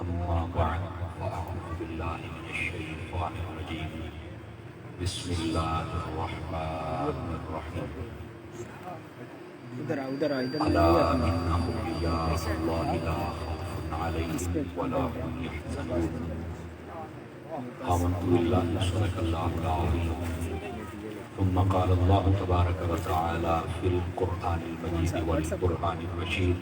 أما بعد فأعوذ بالله من الشيطان الرجيم بسم الله الرحمن الرحيم ألا إن أولياء الله لا خوف عليهم ولا هم يحزنون آمنت بالله صدق الله العظيم ثم قال الله تبارك وتعالى في القرآن المجيد والقرآن الرشيد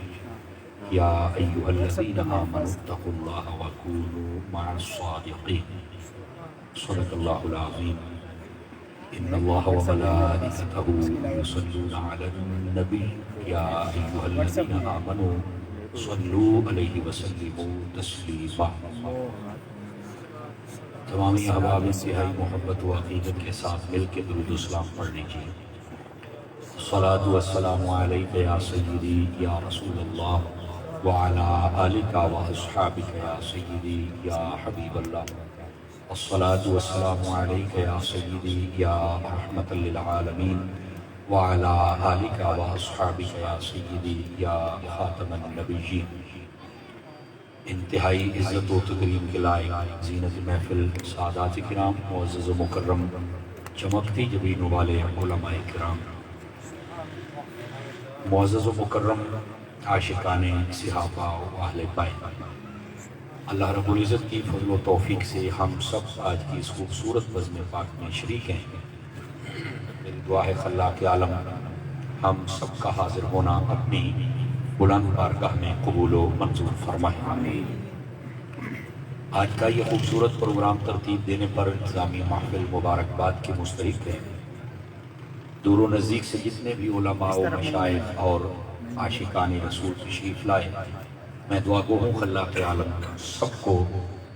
يا أيها الذين آمنوا اتقوا الله وكونوا مع الصادقين صدق الله العظيم إن الله وملائكته يصلون على النبي يا أيها الذين آمنوا صلوا عليه وسلموا تسليما تمامی احباب انتہائی محبت و عقیدت کے ساتھ مل کے درود و سلام پڑھ لیجیے۔ الصلاۃ والسلام علیک یا سیدی یا رسول اللہ وعلی آلک و اصحابک یا سیدی یا حبیب اللہ۔ الصلاۃ والسلام علیک یا سیدی یا رحمت للعالمین وعلی آلک و اصحابک یا سیدی یا خاتم النبیین۔ انتہائی عزت و تکریم کے لائق زینت محفل سادات کرام معزز و مکرم چمکتی جبینوں والے علماء کرام معزز و مکرم عاشقان صحابہ و اہل بیت، اللہ رب العزت کی فضل و توفیق سے ہم سب آج کی اس خوبصورت بزم پاک میں شریک ہیں۔ میری دعا ہے خلاق عالم ہم سب کا حاضر ہونا اپنی بلند بارگاہ میں قبول و منظور فرمائے۔ آج کا یہ خوبصورت پروگرام ترتیب دینے پر انتظامی محفل مبارکباد کے مستحق ہیں۔ دور و نزدیک سے جتنے بھی علماء و مشائخ اور عاشقان رسول تشریف لائے، میں دعا گو ہوں خلاق عالم سب کو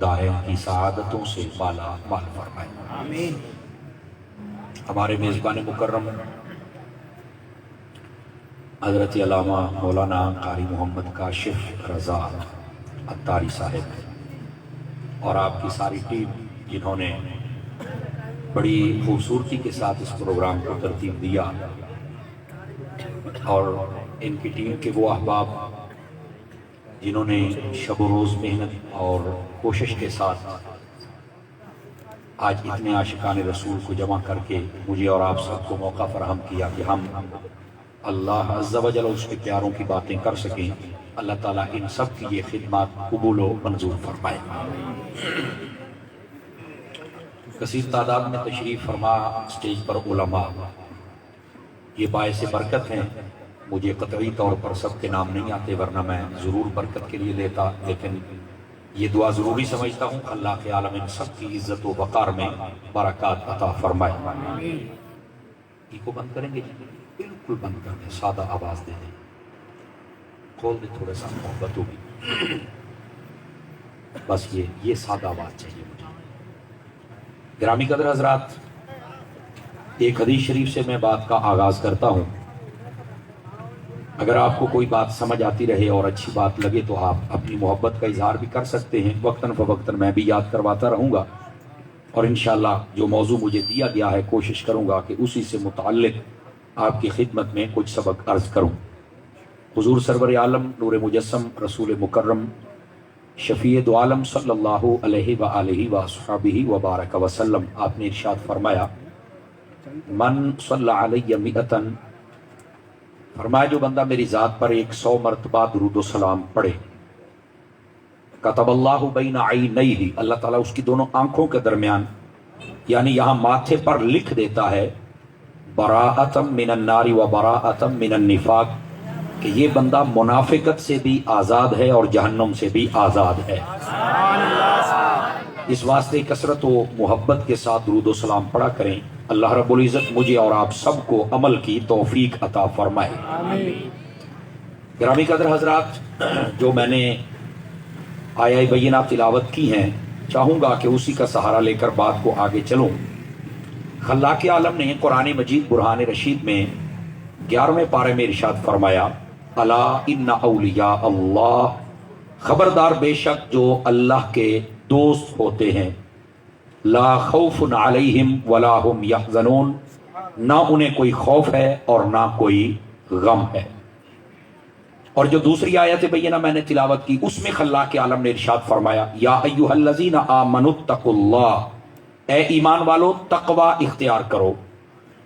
دائم کی سعادتوں سے بالا مال فرمائے۔ ہمارے میزبان مکرم حضرت علامہ مولانا قاری محمد کاشف رضا عطاری صاحب اور آپ کی ساری ٹیم جنہوں نے بڑی خوبصورتی کے ساتھ اس پروگرام کو ترتیب دیا، اور ان کی ٹیم کے وہ احباب جنہوں نے شب و روز محنت اور کوشش کے ساتھ آج اتنے عاشقان رسول کو جمع کر کے مجھے اور آپ سب کو موقع فراہم کیا کہ ہم اللہ عز و جل اس کے پیاروں کی باتیں کر سکیں۔ اللہ تعالیٰ ان سب کی یہ خدمات قبول و منظور فرمائے۔ کثیر تعداد میں تشریف فرما اسٹیج پر علماء یہ باعث برکت ہیں۔ مجھے قطعی طور پر سب کے نام نہیں آتے، ورنہ میں ضرور برکت کے لیے لیتا، لیکن یہ دعا ضروری سمجھتا ہوں خلاق عالم ان سب کی عزت و وقار میں برکات عطا فرمائے۔ یہ کو بند کریں گے؟ بالکل بند کر دیں، سادہ آواز دے دیں، کھول دیں، تھوڑا سا محبت ہوگی، بس یہ سادہ آواز چاہیے مجھے۔ گرامی قدر حضرات، ایک حدیث شریف سے میں بات کا آغاز کرتا ہوں۔ اگر آپ کو کوئی بات سمجھ آتی رہے اور اچھی بات لگے تو آپ اپنی محبت کا اظہار بھی کر سکتے ہیں، وقتاً فوقتاً میں بھی یاد کرواتا رہوں گا، اور انشاءاللہ جو موضوع مجھے دیا گیا ہے کوشش کروں گا کہ اسی سے متعلق آپ کی خدمت میں کچھ سبق عرض کروں۔ حضور سرور عالم نور مجسم رسول مکرم شفیع دو عالم صلی اللہ علیہ وآلہ وصحبہ وبارک وسلم آپ نے ارشاد فرمایا، من صلی علی مئتن، فرمایا جو بندہ میری ذات پر 100 مرتبہ درود و سلام پڑھے، کتب اللہ بین عینیہ، اللہ تعالیٰ اس کی دونوں آنکھوں کے درمیان یعنی یہاں ماتھے پر لکھ دیتا ہے براءۃ من النار و براءۃ من النفاق، کہ یہ بندہ منافقت سے بھی آزاد ہے اور جہنم سے بھی آزاد ہے۔ اس واسطے کثرت و محبت کے ساتھ درود و سلام پڑھا کریں۔ اللہ رب العزت مجھے اور آپ سب کو عمل کی توفیق عطا فرمائے۔ گرامی قدر حضرات، جو میں نے آیہ بینہ تلاوت کی ہیں، چاہوں گا کہ اسی کا سہارا لے کر بات کو آگے چلوں۔ خلاق عالم نے قرآن مجید برہان رشید میں 11ویں پارے میں ارشاد فرمایا، الا ان اولیاء اللہ، خبردار بے شک جو اللہ کے دوست ہوتے ہیں، لا خوف علیہم ولا هم یحزنون، نہ انہیں کوئی خوف ہے اور نہ کوئی غم ہے۔ اور جو دوسری آیت بینہ میں نے تلاوت کی اس میں خلاق عالم نے ارشاد فرمایا یا ایھا الذین آمنوا اتقوا اللہ، اے ایمان والو تقوی اختیار کرو،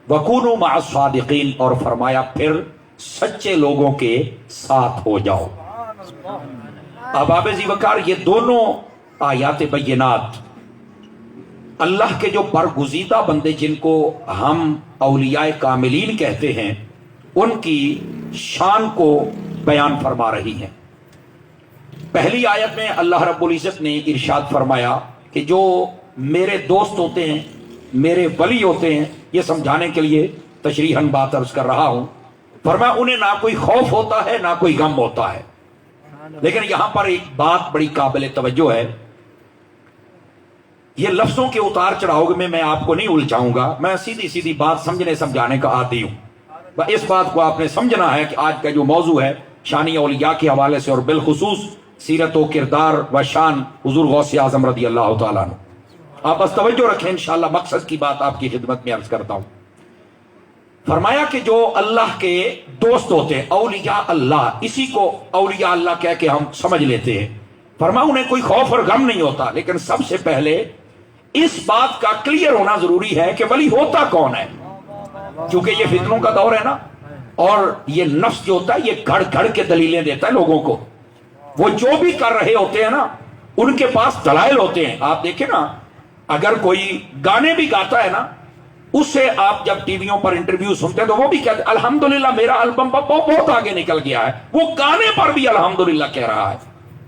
وکونوا مع الصادقین، اور فرمایا پھر سچے لوگوں کے ساتھ ہو جاؤ۔ احباب ذی وقار، یہ دونوں آیات بینات اللہ کے جو برگزیدہ بندے جن کو ہم اولیاء کاملین کہتے ہیں ان کی شان کو بیان فرما رہی ہیں۔ پہلی آیت میں اللہ رب العزت نے ارشاد فرمایا کہ جو میرے دوست ہوتے ہیں، میرے ولی ہوتے ہیں، یہ سمجھانے کے لیے تشریحاً بات عرض کر رہا ہوں، فرمایا انہیں نہ کوئی خوف ہوتا ہے نہ کوئی غم ہوتا ہے۔ لیکن یہاں پر ایک بات بڑی قابل توجہ ہے، یہ لفظوں کے اتار چڑھاؤ میں میں آپ کو نہیں الجھاؤں گا، میں سیدھی سیدھی بات سمجھنے سمجھانے کا عادی ہوں۔ اس بات کو آپ نے سمجھنا ہے کہ آج کا جو موضوع ہے شان اولیاء کے حوالے سے، اور بالخصوص سیرت و کردار و شان حضور غوث اعظم رضی اللہ تعالیٰ عنہ، آپ بس توجہ رکھیں، انشاءاللہ مقصد کی بات آپ کی خدمت میں عرض کرتا ہوں۔ فرمایا کہ جو اللہ کے دوست ہوتے ہیں، اولیاء اللہ، اسی کو اولیاء اللہ کہہ کے ہم سمجھ لیتے ہیں، فرمایا انہیں کوئی خوف اور غم نہیں ہوتا۔ لیکن سب سے پہلے اس بات کا کلیئر ہونا ضروری ہے کہ ولی ہوتا کون ہے، چونکہ یہ فتنوں کا دور ہے نا، اور یہ نفس جو ہوتا ہے یہ گھڑ گھڑ کے دلیلیں دیتا ہے لوگوں کو۔ وہ جو بھی کر رہے ہوتے ہیں نا ان کے پاس دلائل ہوتے ہیں۔ آپ دیکھیں نا، اگر کوئی گانے بھی گاتا ہے نا، اس سے آپ جب ٹی ویوں پر انٹرویو سنتے ہیں تو وہ بھی کہتے ہیں الحمدللہ میرا البم بہت آگے نکل گیا ہے، وہ گانے پر بھی الحمدللہ کہہ رہا ہے۔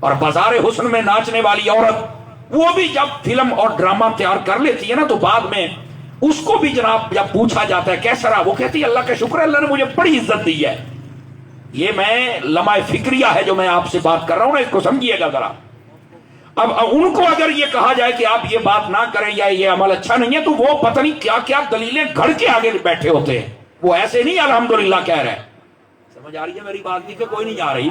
اور بازار حسن میں ناچنے والی عورت، وہ بھی جب فلم اور ڈرامہ تیار کر لیتی ہے نا تو بعد میں اس کو بھی جناب جب پوچھا جاتا ہے کیسا رہا، وہ کہتی ہے اللہ کا شکر ہے، اللہ نے مجھے بڑی عزت دی ہے۔ یہ میں لمحہ فکریہ ہے جو میں آپ سے بات کر رہا ہوں نا، اس کو سمجھیے گا ذرا۔ اب ان کو اگر یہ کہا جائے کہ آپ یہ بات نہ کریں یا یہ عمل اچھا نہیں ہے، تو وہ پتہ نہیں کیا کیا دلیلیں گھڑ کے آگے بیٹھے ہوتے ہیں، وہ ایسے نہیں الحمدللہ کہہ رہے۔ سمجھ آ رہی ہے میری بات؟ کہ کوئی نہیں آ رہی؟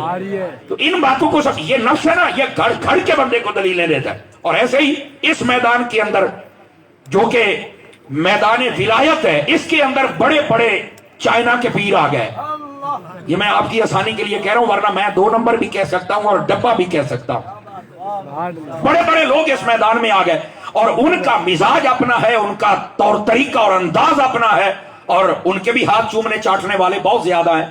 تو ان باتوں کو یہ نفس ہے نا، یہ گھڑ گھڑ کے بندے کو دلیلیں دیتا ہے۔ اور ایسے ہی اس میدان کے اندر جو کہ میدان ولایت ہے، اس کے اندر بڑے بڑے چائنا کے پیر آ گئے۔ یہ میں آپ کی آسانی کے لیے کہہ رہا ہوں، ورنہ میں 2 نمبر بھی کہہ سکتا ہوں اور ڈبہ بھی کہہ سکتا ہوں۔ بڑے بڑے لوگ اس میدان میں آ گئے، اور ان کا مزاج اپنا ہے، ان کا طور طریقہ اور انداز اپنا ہے، اور ان کے بھی ہاتھ چومنے چاٹنے والے بہت زیادہ ہیں۔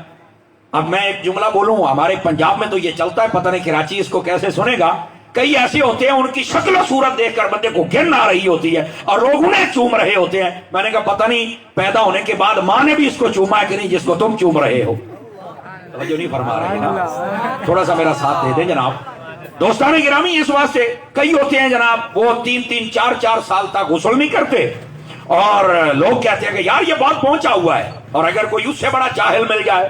اب میں ایک جملہ بولوں، ہمارے پنجاب میں تو یہ چلتا ہے، پتہ نہیں کراچی اس کو کیسے سنے گا، کئی ایسے ہوتے ہیں ان کی شکل و صورت دیکھ کر بندے کو گھن آ رہی ہوتی ہے اور لوگ انہیں چوم رہے ہوتے ہیں۔ میں نے کہا پتہ نہیں پیدا ہونے کے بعد ماں نے بھی اس کو چوما ہے کہ نہیں جس کو تم چوم رہے ہو۔ توجہ نہیں فرما رہے نا، تھوڑا سا میرا ساتھ دے دیں جناب۔ دوستان گرامی، اس واسطے کئی ہوتے ہیں جناب وہ 3-3 4-4 سال تک غسل نہیں کرتے، اور لوگ کہتے ہیں کہ یار یہ بہت پہنچا ہوا ہے۔ اور اگر کوئی اس سے بڑا جاہل مل جائے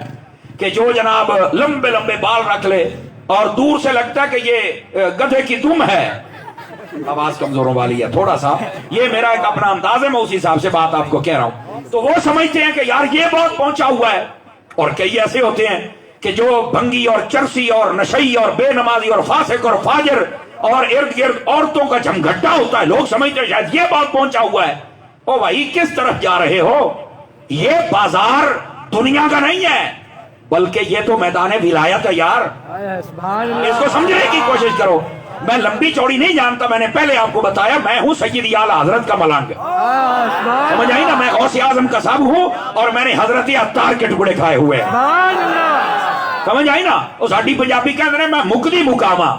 کہ جو جناب لمبے لمبے بال رکھ لے اور دور سے لگتا ہے کہ یہ گدھے کی دم ہے، آواز کمزوروں والی ہے تھوڑا سا، یہ میرا ایک اپنا انداز ہے، میں اسی حساب سے بات آپ کو کہہ رہا ہوں، تو وہ سمجھتے ہیں کہ یار یہ بہت پہنچا ہوا ہے۔ اور کئی ایسے ہوتے ہیں کہ جو بھنگی اور چرسی اور نشئی اور بے نمازی اور فاسق اور فاجر اور ارد گرد عورتوں کا جھمگھٹا ہوتا ہے، لوگ سمجھتے ہیں شاید یہ بہت پہنچا ہوا ہے۔ او بھائی کس طرف جا رہے ہو؟ یہ بازار دنیا کا نہیں ہے، بلکہ یہ تو میدان ولایت ہے یار، اس کو سمجھنے کی کوشش کرو۔ میں لمبی چوڑی نہیں جانتا، میں نے پہلے آپ کو بتایا میں ہوں سید اعلیٰ حضرت کا ملنگ، سمجھ آئی نا، میں غوث اعظم کا صاحب ہوں اور میں نے حضرت عطار کے ٹکڑے کھائے ہوئے ہیں، سمجھ آئی نا۔ وہ ساڈی پنجابی کہتے ہیں میں مکدی مکاما،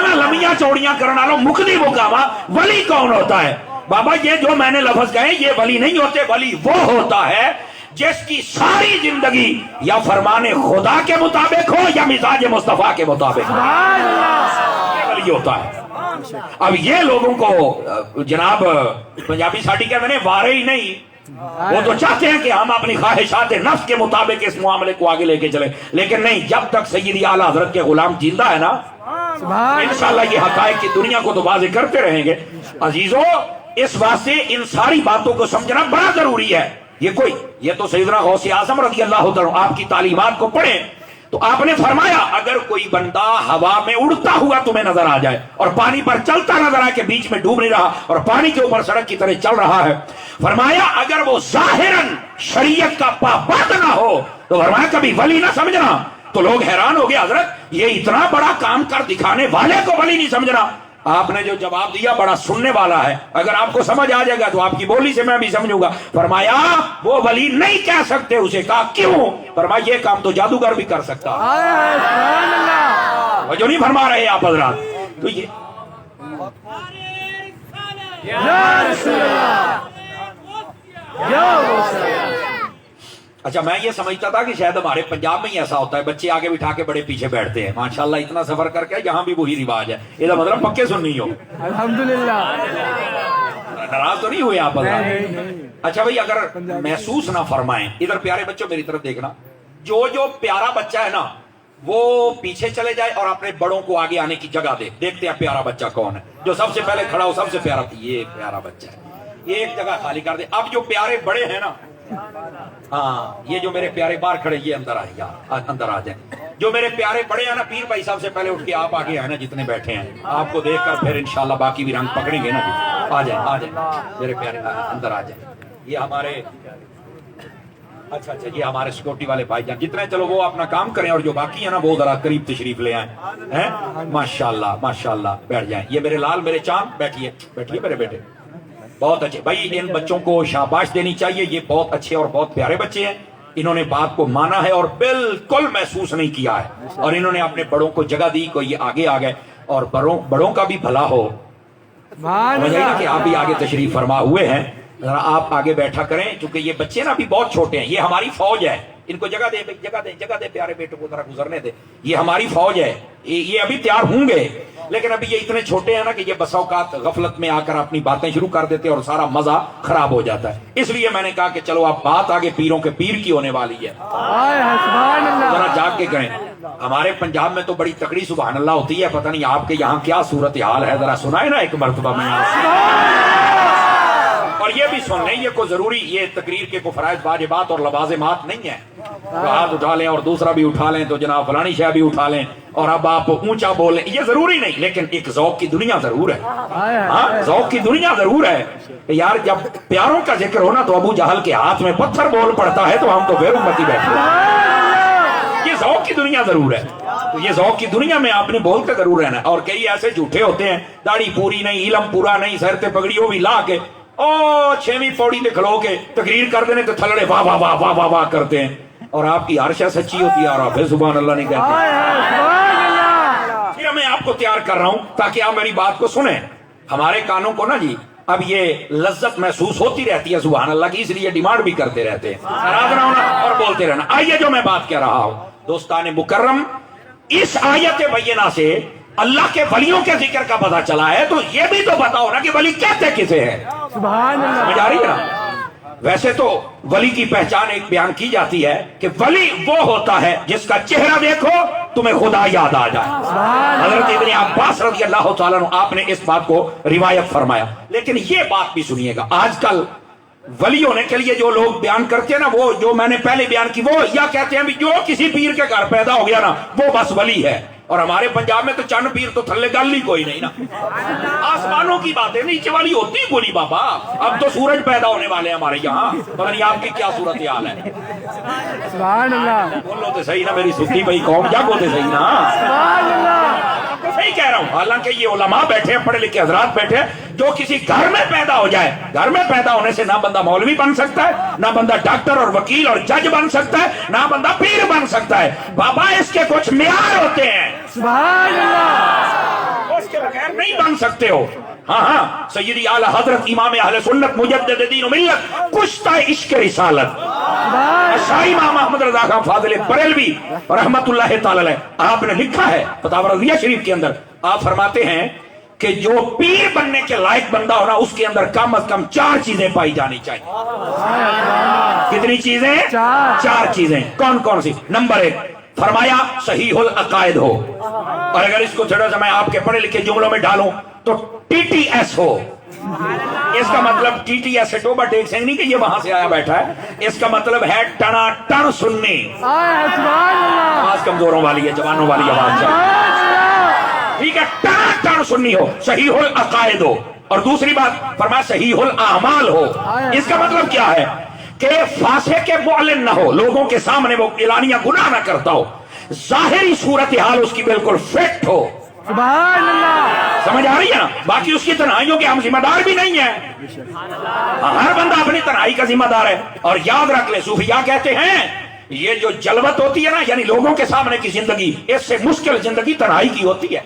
میں لمبیاں چوڑیاں کرنا لو مکدی مکاما۔ ولی کون ہوتا ہے بابا؟ یہ جو میں نے لفظ کہے یہ ولی نہیں ہوتے، ولی وہ ہوتا ہے جس کی ساری زندگی یا فرمان خدا کے مطابق ہو یا مزاج مصطفیٰ کے مطابق ہو، یہ ولی ہوتا ہے۔ اب یہ لوگوں کو جناب پنجابی ساٹھی کہتے ہیں وارے ہی نہیں، وہ تو چاہتے ہیں کہ ہم اپنی خواہشات نفس کے مطابق اس معاملے کو آگے لے کے چلیں، لیکن نہیں، جب تک سید اعلیٰ حضرت کے غلام زندہ ہے نا، انشاءاللہ یہ حقائق کی دنیا کو تو واضح کرتے رہیں گے۔ عزیزو، اس واسطے ان ساری باتوں کو سمجھنا بڑا ضروری ہے۔ یہ تو سیدنا غوث اعظم رضی اللہ تعالیٰ آپ کی تعلیمات کو پڑھیں تو آپ نے فرمایا اگر کوئی بندہ ہوا میں اڑتا ہوا تمہیں نظر آ جائے اور پانی پر چلتا نظر آئے کہ بیچ میں ڈوب نہیں رہا اور پانی کے اوپر سڑک کی طرح چل رہا ہے، فرمایا اگر وہ ظاہراً شریعت کا پابند نہ ہو تو فرمایا کبھی ولی نہ سمجھنا، تو لوگ حیران ہو گئے حضرت یہ اتنا بڑا کام کر دکھانے والے کو ولی نہیں سمجھنا. آپ نے جو جواب دیا بڑا سننے والا ہے, اگر آپ کو سمجھ آ جائے گا تو آپ کی بولی سے میں بھی سمجھوں گا. فرمایا وہ ولی نہیں کہہ سکتے اسے. کہا کیوں؟ فرمایا یہ کام تو جادوگر بھی کر سکتا. وہ جو نہیں فرما رہے آپ حضرات. تو یہ اچھا میں یہ سمجھتا تھا کہ شاید ہمارے پنجاب میں ہی ایسا ہوتا ہے, بچے آگے بٹھا کے بڑے پیچھے بیٹھتے ہیں. ماشاءاللہ اتنا سفر کر کے یہاں بھی وہی رواج ہے. یہ مطلب پکے سننی ہو. الحمدللہ. ناراض تو نہیں ہوئے آپ حضرات؟ اچھا بھائی اگر محسوس نہ فرمائیں, ادھر پیارے بچوں میری طرف دیکھنا, جو پیارا بچہ ہے نا وہ پیچھے چلے جائے اور اپنے بڑوں کو آگے آنے کی جگہ دے. دیکھتے ہیں پیارا بچہ کون ہے, جو سب سے پہلے کھڑا ہو سب سے پیارا. یہ پیارا بچہ ہے, یہ ایک جگہ خالی کر دے. اب جو پیارے بڑے ہیں نا, ہاں یہ جو میرے پیارے باہر کھڑے یہ اندر آئے یار, اندر آ جائیں. جو میرے پیارے بڑے ہیں نا, پیر بھائی سب سے پہلے اٹھ کے آپ آگے آئے نا جتنے بیٹھے ہیں, آپ کو دیکھ کر پھر انشاءاللہ باقی بھی رنگ پکڑیں گے نا. آ جائیں میرے پیارے اندر آ جائیں. یہ ہمارے اچھا یہ ہمارے سیکورٹی والے بھائی جان جتنے, چلو وہ اپنا کام کریں اور جو باقی ہیں نا وہ ذرا قریب تشریف لے آئیں. ماشاءاللہ ماشاءاللہ بیٹھ جائیں. یہ میرے لال میرے چاند, بیٹھیے میرے بیٹے, بہت اچھے. بھائی ان بچوں کو شاباش دینی چاہیے, یہ بہت اچھے اور بہت پیارے بچے ہیں. انہوں نے بات کو مانا ہے اور بالکل محسوس نہیں کیا ہے, اور انہوں نے اپنے بڑوں کو جگہ دی کو یہ آگے آ گئے. اور بڑوں کا بھی بھلا ہو, سمجھے نا کہ آپ بھی آگے تشریف فرما ہوئے ہیں, ذرا آپ آگے بیٹھا کریں کیونکہ یہ بچے نا ابھی بہت چھوٹے ہیں. یہ ہماری فوج ہے, ان کو جگہ دے پیارے بیٹوں کو ذرا گزرنے دے. یہ ہماری فوج ہے, یہ ابھی تیار ہوں گے, لیکن ابھی یہ اتنے چھوٹے ہیں نا کہ یہ بسا اوقات غفلت میں آ کر اپنی باتیں شروع کر دیتے اور سارا مزہ خراب ہو جاتا ہے. اس لیے میں نے کہا کہ چلو اب بات آگے پیروں کے پیر کی ہونے والی ہے, ذرا جاگ کے کریں. ہمارے پنجاب میں تو بڑی تکڑی سبحان اللہ ہوتی ہے, پتہ نہیں آپ کے یہاں کیا صورتحال ہے, ذرا سنائے نا ایک مرتبہ میں. اور یہ بھی سن لیں, یہ کو ضروری, یہ تقریر کے کو فرائض واجبات اور لوازمات نہیں ہیں. ہاتھ اٹھا لیں اور دوسرا بھی اٹھا لیں تو جناب فلانی شے بھی اٹھا لیں اور اب آپ اونچا بولیں, یہ ضروری نہیں. لیکن ایک ذوق کی دنیا ضرور ہے. ہاں ذوق کی دنیا ضرور ہے یار. جب پیاروں کا ذکر ہونا تو ابو جہل کے ہاتھ میں پتھر بول پڑتا ہے تو ہم تو بے امتی بیٹھے ہیں. یہ ذوق کی دنیا ضرور ہے. تو یہ ذوق کی دنیا میں آپ نے بولتے ضرور رہنا. اور کئی ایسے جھوٹے ہوتے ہیں, داڑھی پوری نہیں, علم پورا نہیں, سر تے پگڑیوں بھی لا کے چھویں پوڑی میں کھلو کے تقریر کر دینے تو تھلڑے واہ واہ واہ واہ واہ واہ کرتے ہیں, اور آپ کی ہر شے سچی ہوتی ہے اور آپ سبحان اللہ نہیں کہتے. پھر میں آپ کو تیار کر رہا ہوں تاکہ آپ میری بات کو سنیں. ہمارے کانوں کو نا جی اب یہ لذت محسوس ہوتی رہتی ہے سبحان اللہ کی, اس لیے ڈیمانڈ بھی کرتے رہتے ہیں, ناراض نہ ہونا اور بولتے رہنا. آئیے جو میں بات کہہ رہا ہوں دوستان مکرم, اس آیت بینہ سے اللہ کے ولیوں کے ذکر کا پتہ چلا ہے, تو یہ بھی تو بتاؤ نا کہ ولی کہتے کسے ہیں. سبحان اللہ. سمجھ آ رہی ہے نا؟ ویسے تو ولی کی پہچان ایک بیان کی جاتی ہے کہ ولی وہ ہوتا ہے جس کا چہرہ دیکھو تمہیں خدا یاد آ جائے. حضرت ابن عباس رضی اللہ تعالیٰ عنہ آپ نے اس بات کو روایت فرمایا. لیکن یہ بات بھی سنیے گا, آج کل ولی ہونے کے لیے جو لوگ بیان کرتے ہیں نا, وہ جو میں نے پہلے بیان کی, وہ یا کہتے ہیں جو کسی پیر کے گھر پیدا ہو گیا نا وہ بس ولی ہے. اور ہمارے پنجاب میں تو چند پیر تو تھلے گل ہی کوئی نہیں نا. آسمانوں کی باتیں نیچے والی ہوتی کوئی بابا. اب تو سورج پیدا ہونے والے ہیں ہمارے یہاں, پتہ نہیں آپ کی کیا صورتحال ہے. سبحان اللہ. بولو تو صحیح نا میری ستی بھائی قوم, کیا بولتے صحیح نا. سبحان اللہ. صحیح کہہ رہا ہوں. حالانکہ یہ علماء بیٹھے ہیں, پڑھے لکھے حضرات بیٹھے ہیں, جو کسی گھر میں پیدا ہو جائے, گھر میں پیدا ہونے سے نہ بندہ مولوی بن سکتا ہے, نہ بندہ ڈاکٹر اور وکیل اور جج بن سکتا ہے, نہ بندہ پیر بن سکتا ہے. بابا اس کے کچھ معیار ہوتے ہیں. سبحان اللہ. اس کے بغیر نہیں بن سکتے ہو. ہاں سیدی اعلی حضرت امام اہل سنت مجدد دین و ملت کشتہ عشق رسالت شاہی امام احمد رضا خان فاضل بریلوی رحمت اللہ تعالی علیہ, آپ نے لکھا ہے فتاوی رضیہ شریف کے اندر, آپ فرماتے ہیں کہ جو پیر بننے کے لائق بندہ ہونا اس کے اندر کم از کم 4 چیزیں پائی جانی چاہیے. کتنی چیزیں؟ 4 چیزیں. کون کون سی؟ نمبر 1 فرمایا صحیح العقائد ہو, اور اگر اس کو تھوڑا سا میں آپ کے پڑھے لکھے جملوں میں ڈالوں تو TTS ہو. اس کا مطلب TTS ہے ٹوبہ ٹیک سنگ نہیں کہ یہ وہاں سے آیا بیٹھا ہے, اس کا مطلب ہے ٹنا ٹن سننی. آواز کمزوروں والی ہے, جوانوں والی آواز ہے, ٹھیک ہے, ٹنا ٹن سننی ہو, صحیح العقائد ہو. اور دوسری بات فرمایا صحیح الاعمال ہو. اس کا مطلب کیا ہے کہ فاسق کے معلن نہ ہو, لوگوں کے سامنے وہ اعلانیہ گناہ نہ کرتا ہو, ظاہری صورتحال اس کی بالکل فٹ ہو. سبحان اللہ. سمجھ آ رہی ہے نا؟ باقی اس کی تنہائیوں کے ہم ذمہ دار بھی نہیں ہیں. ہر بندہ اپنی تنہائی کا ذمہ دار ہے. اور یاد رکھ لیں صوفیاء کہتے ہیں یہ جو جلوت ہوتی ہے نا، یعنی لوگوں کے سامنے کی زندگی، اس سے مشکل زندگی تنہائی کی ہوتی ہے.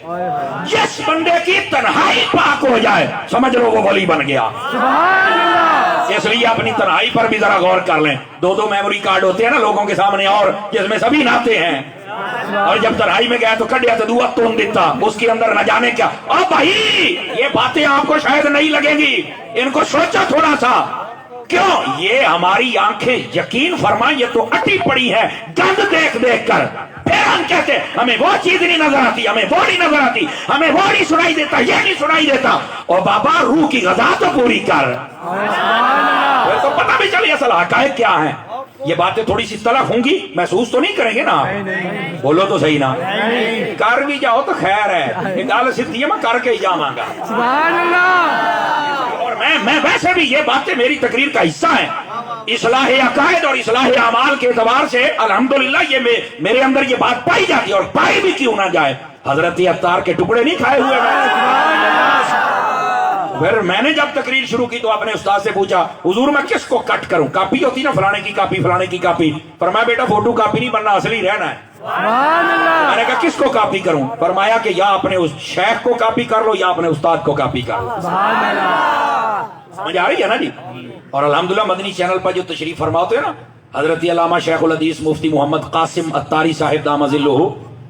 جس بندے کی تنہائی پاک ہو جائے سمجھ لو وہ ولی بن گیا. سبحان اللہ. اس لیے اپنی تنہائی پر بھی ذرا غور کر لیں. دو میموری کارڈ ہوتے ہیں نا لوگوں کے سامنے، اور جس میں سبھی ناتے ہیں، اور جب تنہائی میں گیا تو کڈیا تو دعا تون دیتا، اس کے اندر نہ جانے کیا. اور بھائی یہ باتیں آپ کو شاید نہیں لگیں گی، ان کو سوچا تھوڑا سا. کیوں؟ یہ ہماری آنکھیں یقین فرمائیں یہ تو اٹی پڑی ہے گند دیکھ دیکھ کر. پھر ہم کہتے ہیں ہمیں وہ چیز نہیں نظر آتی، ہمیں وہ نہیں نظر آتی، ہمیں وہ نہیں سنائی دیتا، یہ نہیں سنائی دیتا. اور بابا روح کی غذا تو پوری کر، پھر تو پتہ بھی چلے اصل حقائق کیا ہیں. یہ باتیں تھوڑی سی تلخ ہوں گی، محسوس تو نہیں کریں گے نا؟ بولو تو صحیح نا. کر بھی جاؤ تو خیر ہے، ایک گل سیدھی ہے میں کر کے ہی جاواں گا. سبحان اللہ. اور میں ویسے بھی یہ باتیں میری تقریر کا حصہ ہیں. اصلاح عقائد اور اصلاح اعمال کے اعتبار سے الحمدللہ یہ میرے اندر یہ بات پائی جاتی ہے، اور پائی بھی کیوں نہ جائے. حضرت عطار کے ٹکڑے نہیں کھائے ہوئے میں. پھر میں نے جب تقریر شروع کی تو اپنے استاد سے پوچھا حضور میں کس کو کٹ کروں؟ کاپی ہوتی نا فلانے کی کاپی فلانے کی کاپی. فرمایا بیٹا فوٹو کاپی نہیں بننا، اصلی رہنا ہے. سبحان اللہ. میں نے کہا کس کو کاپی کروں؟ فرمایا کہ یا اپنے اس شیخ کو کاپی کر لو یا اپنے استاد کو کاپی کر لو. سبحان اللہ. سمجھ آ رہی ہے نا جی؟ اور الحمدللہ مدنی چینل پر جو تشریف فرما ہوتے ہیں نا، حضرت علامہ شیخ الحدیث مفتی محمد قاسم عطاری صاحب دامہ ظلہ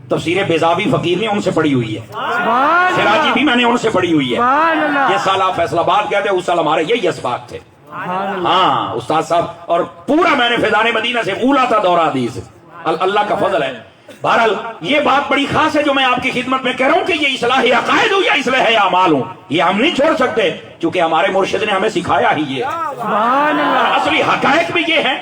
تفسیر بیضاوی فقیر نے ان سے پڑھی ہوئی ہے، سبحان سراجی اللہ. بھی میں نے ان سے پڑھی ہوئی ہے. سبحان اللہ. یہ سال آپ فیصل آباد گئے تھے، اس سال ہمارے یہی اسباق تھے. سبحان اللہ. ہاں استاد صاحب، اور پورا میں نے فیضان مدینہ سے اولا تھا دورہ حدیث. اللہ کا فضل ہے. بہرحال یہ بات بڑی خاص ہے جو میں آپ کی خدمت میں کہہ رہا ہوں کہ یہ اصلاح عقائد ہوں یا اصلاح اعمال ہوں، یہ ہم نہیں چھوڑ سکتے کیونکہ ہمارے مرشد نے ہمیں سکھایا ہی یہ. سبحان اللہ. اصلی حقائق بھی یہ ہیں.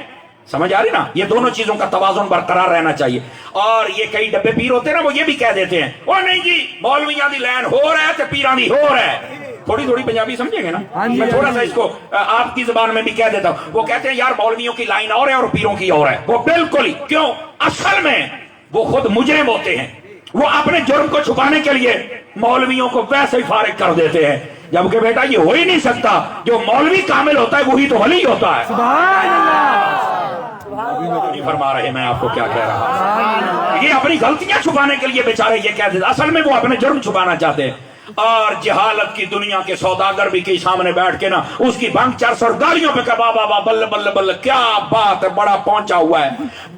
سمجھ آ رہی نا؟ یہ دونوں چیزوں کا توازن برقرار رہنا چاہیے. اور یہ کئی ڈبے پیر ہوتے ہیں نا، وہ یہ بھی کہہ دیتے ہیں وہ نہیں جی مولویاں دی لین ہو رہا ہے تے پیراں دی ہو رہا ہے. تھوڑی تھوڑی پنجابی سمجھیں گے نا؟ میں تھوڑا سا اس کو آپ کی زبان میں بھی کہہ دیتا ہوں. وہ کہتے ہیں یار مولویوں کی لائن اور ہے اور پیروں کی اور ہے. وہ بالکل ہی کیوں؟ اصل میں وہ خود مجرم ہوتے ہیں. وہ اپنے جرم کو چھپانے کے لیے مولویوں کو ویسے ہی فارغ کر دیتے ہیں، جبکہ بیٹا یہ ہو ہی نہیں سکتا. جو مولوی کامل ہوتا ہے وہی تو ولی ہوتا ہے. سبحان اللہ. نہیں فرما رہے میں آپ کو کیا کہہ رہا ہوں. یہ اپنی غلطیاں چھپانے کے لیے بیچارے یہ کہہ دیتے، اصل میں وہ اپنے جرم چھپانا چاہتے ہیں. اور جہالت کی دنیا کے سوداگر بھی کے سامنے بیٹھ کے نا اس کی بھنگ چرس اور گالیوں پہ کہ بابا بابا بل بل بل کیا بات ہے، بڑا پہنچا ہوا ہے،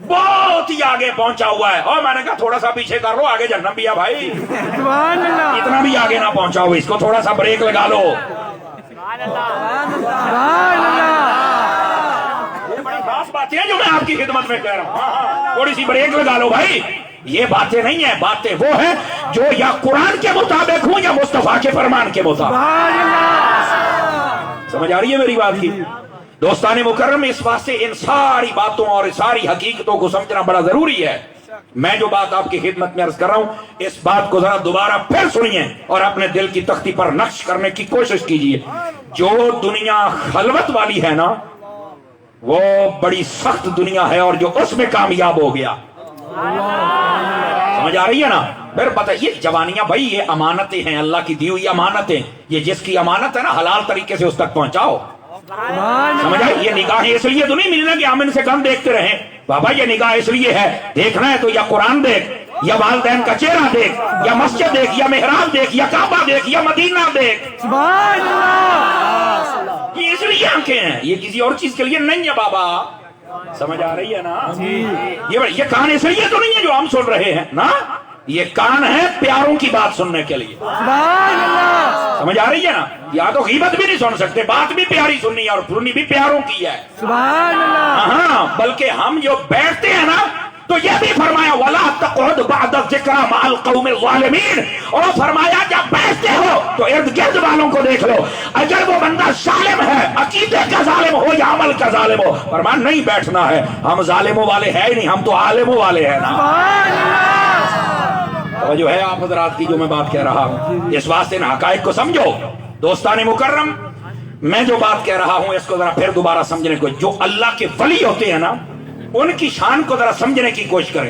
بہت ہی آگے پہنچا ہوا ہے. اور میں نے کہا تھوڑا سا پیچھے کر لو، آگے جہنم بھی ہے بھائی. سبحان اللہ. اتنا بھی آگے نہ پہنچاؤ، اس کو تھوڑا سا بریک لگا لو. سبحان اللہ. بڑی خاص باتیں ہیں جو میں آپ کی خدمت میں کہہ رہا ہوں. تھوڑی سی بریک لگا لو بھائی. یہ باتیں نہیں ہیں، باتیں وہ ہیں جو یا قرآن کے مطابق ہوں یا مصطفیٰ کے فرمان کے مطابق. سبحان اللہ. سمجھ آ رہی ہے میری بات کی؟ دوستان مکرم، اس واسطے ان ساری باتوں اور ساری حقیقتوں کو سمجھنا بڑا ضروری ہے. میں جو بات آپ کی خدمت میں عرض کر رہا ہوں اس بات کو ذرا دوبارہ پھر سنیے اور اپنے دل کی تختی پر نقش کرنے کی کوشش کیجیے. جو دنیا خلوت والی ہے نا وہ بڑی سخت دنیا ہے، اور جو اس میں کامیاب ہو گیا. سمجھ آ رہی ہے نا؟ پھر بتائیے جوانیاں بھائی یہ امانتیں ہیں، اللہ کی دی ہوئی امانتیں. یہ جس کی امانت ہے نا حلال طریقے سے اس تک پہنچاؤ. سمجھ آئے؟ یہ نگاہیں اس لیے تو نہیں ملنا کہ ہم ان سے کم دیکھتے رہیں. بابا یہ نگاہ اس لیے ہے، دیکھنا ہے تو یا قرآن دیکھ یا والدین کا چہرہ دیکھ یا مسجد دیکھ یا محراب دیکھ یا کعبہ دیکھ یا مدینہ دیکھ. سبحان اللہ. یہ اس لیے آنکھیں ہیں، یہ کسی اور چیز کے لیے نہیں ہے بابا. سمجھ آ رہی ہے نا؟ یہ کان اس لیے تو نہیں ہے جو ہم سن رہے ہیں نا، یہ کان ہے پیاروں کی بات سننے کے لیے. سبحان اللہ. سمجھ آ رہی ہے نا؟ یا تو غیبت بھی نہیں سن سکتے، بات بھی پیاری سننی ہے اور سننی بھی پیاروں کی ہے. سبحان اللہ. ہاں بلکہ ہم جو بیٹھتے ہیں نا تو یہ بھی فرمایا وَلَا تَقْعُدْ بَعْدَ الذِّكْرَىٰ مَعَ الْقَوْمِ الظَّالِمِينَ. اور فرمایا جب بیٹھتے ہو تو ارد گرد والوں کو دیکھ لو، اگر وہ بندہ ظالم ہے، عقیدے کا ظالم ہو یا عمل کا ظالم ہو، فرمایا نہیں بیٹھنا ہے. ہم ظالموں والے ہیں ہی نہیں، ہم تو عالموں والے ہیں نا. سبحان اللہ. جو ہے آپ حضرات کی جو میں بات کہہ رہا ہوں اس واسطے ان حقائق کو سمجھو. دوستان مکرم، میں جو بات کہہ رہا ہوں اس کو ذرا پھر دوبارہ سمجھنے کو، جو اللہ کے ولی ہوتے ہیں نا ان کی شان کو ذرا سمجھنے کی کوشش کریں.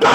2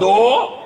2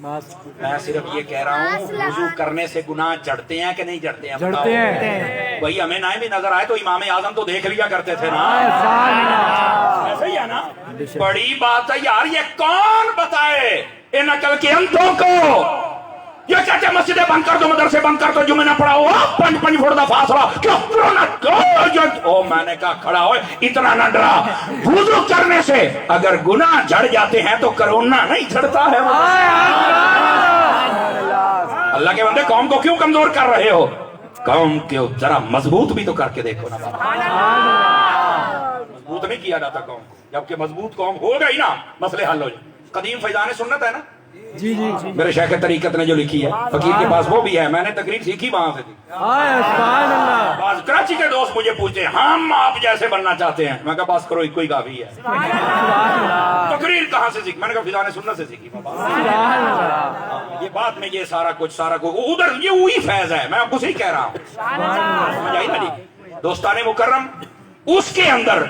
میں صرف یہ کہہ رہا ہوں وضو کرنے سے گناہ جڑتے ہیں کہ نہیں جڑتے ہیں؟ جڑتے ہیں. وہی ہمیں نہ بھی نظر آئے تو امام اعظم تو دیکھ لیا کرتے تھے نا. ایسا ہی ہے نا. بڑی بات ہے یار. یہ کون بتائے ان عقل کے اندھوں کو؟ یہ کہتے ہیں مسجدیں بند کر دو, مدرسے بند کر دو, جمعہ نہ پڑھاؤ, 5 فٹ کا فاصلہ کیوں او میں نے کہا کھڑا ہو, اتنا نہ ڈرا. وضو کرنے سے اگر گناہ جھڑ جاتے ہیں تو کرونا نہیں جھڑتا ہے. اللہ کے بندے قوم کو کیوں کمزور کر رہے ہو؟ قوم کے ذرا مضبوط بھی تو کر کے دیکھو نا. مضبوط نہیں کیا جاتا قوم کو. جبکہ مضبوط قوم ہو گئی نا مسئلے حل ہو جائے. قدیم فیضان سنت ہے نا, جی جی جی. میرے شیخ طریقت نے جو لکھی ہے, فقیر کے پاس وہ بھی ہے, میں نے تقریر سیکھی وہاں سے تھی. سبحان اللہ. بعض کراچی کے دوست مجھے پوچھتے ہیں ہم آپ جیسے بننا چاہتے ہیں. میں کہا بس کرو, ایک کوئی کافی ہے. تقریر کہاں سے سیکھی؟ میں نے کہا فیضان سنت سے سیکھی. یہ بات میں یہ سارا کچھ ادھر یہ وہی فیض ہے. میں آپ کو صحیح کہہ رہا ہوں. سمجھ آئی نا جی. دوستان مکرم, اس کے اندر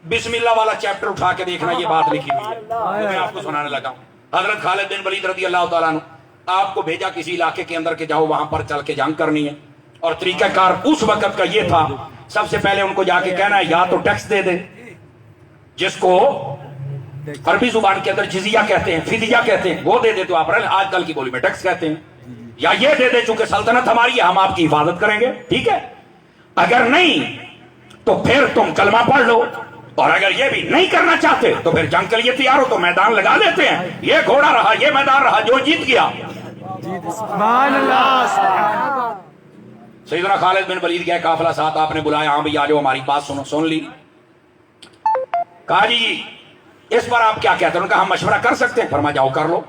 بسم اللہ والا چیپٹر اٹھا کے دیکھنا, یہ بات لکھی ہوئی ہے. میں آپ کو سنانے لگا ہوں. حضرت خالد بن ولید رضی اللہ تعالیٰ عنہ آپ کو بھیجا کسی علاقے کے اندر کہ جاؤ وہاں پر چل کے جنگ کرنی ہے, اور طریقہ کار اس وقت کا یہ تھا, سب سے پہلے ان کو جا کے کہنا ہے یا تو ٹیکس دے دے, جس کو عربی زبان کے اندر جزیہ کہتے ہیں, فدیہ کہتے ہیں, وہ دے دے تو آپ آج کل کی بولی میں ٹیکس کہتے ہیں, یا یہ دے دے چونکہ سلطنت ہماری ہے, ہم آپ کی حفاظت کریں گے, ٹھیک ہے. اگر نہیں تو پھر تم کلمہ پڑھ لو, اور اگر یہ بھی نہیں کرنا چاہتے تو پھر جنگ کے لیے تیار ہو تو میدان لگا دیتے ہیں. یہ گھوڑا رہا, یہ میدان رہا, جو جیت گیا. سبحان اللہ. سیدنا خالد بن ولید کے قافلہ ساتھ آپ نے بلایا, ہاں بھئی آ جاؤ ہماری بات سنو. سن لی. کہا جی اس پر آپ کیا کہتے ہیں؟ انہوں نے کہا ہم مشورہ کر سکتے ہیں. فرمایا جاؤ کر لو.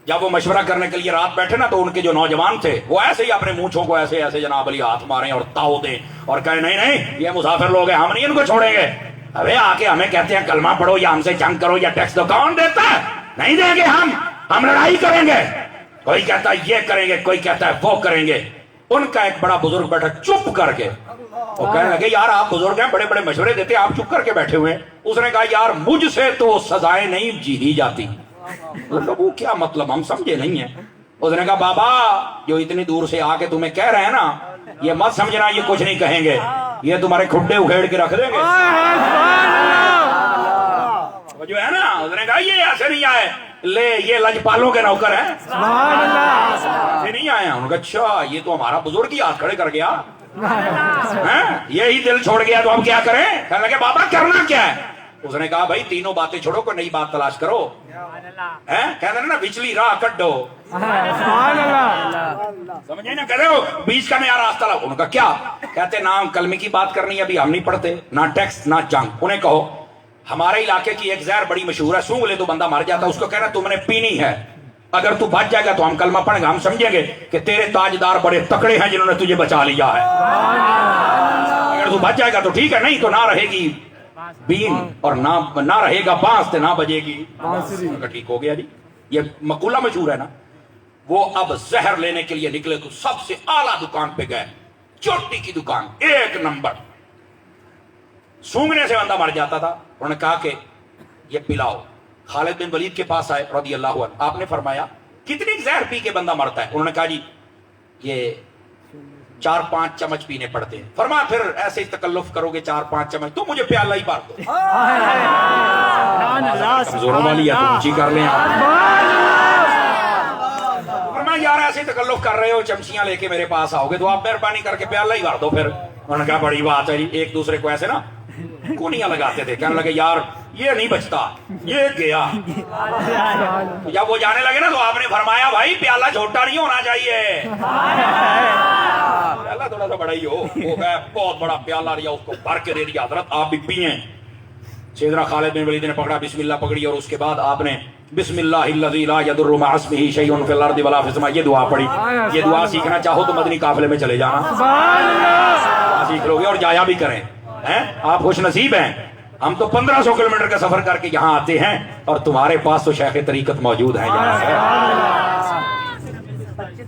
جب وہ مشورہ کرنے کے لیے رات بیٹھے نا, تو ان کے جو نوجوان تھے وہ ایسے ہی اپنے مونچھوں کو ایسے ایسے جناب علی ہاتھ ماریں اور تاؤ دیں اور کہیں نہیں نہیں یہ مسافر لوگ ہیں, ہم نہیں ان کو چھوڑیں گے. ابے آ کے ہمیں کہتے ہیں کلمہ پڑھو یا ہم سے جنگ کرو یا ٹیکس دو. کون دیتا ہے؟ نہیں دیں گے, ہم لڑائی کریں گے. کوئی کہتا ہے یہ کریں گے, کوئی کہتا ہے وہ کریں گے. ان کا ایک بڑا بزرگ بیٹھا چپ کر کے, وہ کہنے لگے یار آپ بزرگ ہیں, بڑے بڑے مشورے دیتے ہیں, آپ چپ کر کے بیٹھے ہوئے ہیں. اس نے کہا یار مجھ سے تو سزائیں نہیں جی جاتی. وہ کیا مطلب, ہم سمجھے نہیں ہیں. اس نے کہا بابا جو اتنی دور سے آ کے تمہیں کہہ رہے ہیں نا, یہ مت سمجھنا یہ کچھ نہیں کہیں گے, یہ تمہارے کھڈے اکھیڑ کے رکھ دیں گے. جو ہے نا, اس نے کہا یہ ایسے نہیں آئے, لے یہ لجپالوں کے نوکر ہیں, ایسے نہیں آئے. انہوں نے کہا اچھا یہ تو ہمارا بزرگ ہی ہاتھ کھڑے کر گیا, یہی دل چھوڑ گیا, تو ہم کیا کریں؟ کہنے لگے بابا کرنا کیا ہے؟ اس نے کہا بھائی تینوں باتیں چھوڑو, کوئی نئی بات تلاش کرو. کہتے ہیں نا بچلی راہ کڈو, سمجھے نا, کہہ رہے ہو بیچ کا نیا راستہ لاؤ. ان کا کیا کہتے, نہ کلمے کی بات کرنی ہے ابھی ہم نہیں پڑھتے, نہ ٹیکس نہ جنگ. انہیں کہو ہمارے علاقے کی ایک زہر بڑی مشہور ہے, سونگ لے تو بندہ مر جاتا, اس کو کہنا تم نے پینی ہے, اگر تو بچ جائے گا تو ہم کلمہ پڑھیں گے, ہم سمجھیں گے کہ تیرے تاجدار بڑے تکڑے ہیں جنہوں نے تجھے بچا لیا ہے. اگر تو بچ جائے گا تو ٹھیک ہے, نہیں تو نہ رہے گی بین اور نہ رہے گا بانس تے نہ بجے گی. ٹھیک ہو گیا جی. یہ مقولہ مشہور ہے نا. وہ اب زہر لینے کے لیے نکلے تو سب سے اعلیٰ دکان پہ گئے, چوٹی کی دکان, 1 نمبر. سونگنے سے بندہ مر جاتا تھا. انہوں نے کہا کہ یہ پلاؤ. خالد بن ولید کے پاس آئے رضی اللہ عنہ. آپ نے فرمایا کتنی زہر پی کے بندہ مرتا ہے؟ انہوں نے کہا جی یہ 4-5 چمچ پینے پڑتے ہیں. فرمایا پھر ایسے ہی تکلف کرو گے 4-5 چمچ تو مجھے پیالہ ہی بھر دو. کمزوروں والی ہے تو اونچی کر لیں. فرمایا یار ایسے ہی تکلف کر رہے ہو, چمچیاں لے کے میرے پاس آؤ گے تو آپ مہربانی کر کے پیالہ ہی بھر دو. پھر انہوں نے کہا بڑی بات ہے جی. ایک دوسرے کو ایسے نا کونیاں لگاتے تھے, کہنے لگے یار یہ نہیں بچتا, یہ گیا. جب وہ جانے لگے نا تو آپ نے فرمایا بھائی پیالہ چھوٹا نہیں ہونا چاہیے, پیالہ تھوڑا سا بڑا ہی ہو. وہ گئے بہت بڑا پیالہ لیا, اس کو بھر کے دے دیا, حضرت آپ بھی پئیں. سیدنا خالد بن ولید نے پکڑا, بسم اللہ پکڑی, اور اس کے بعد آپ نے بسم اللہ الذی لا یضر مع اسمہ شیء فی الارض ولا فی السماء یہ دعا پڑھی. یہ دعا سیکھنا چاہو تو مدنی قافلے میں چلے جانا, سیکھ لو گے اور جایا بھی کریں. آپ خوش نصیب ہیں. ہم تو 1500 کلومیٹر کا سفر کر کے یہاں آتے ہیں, اور تمہارے پاس تو شیخ طریقت موجود ہیں.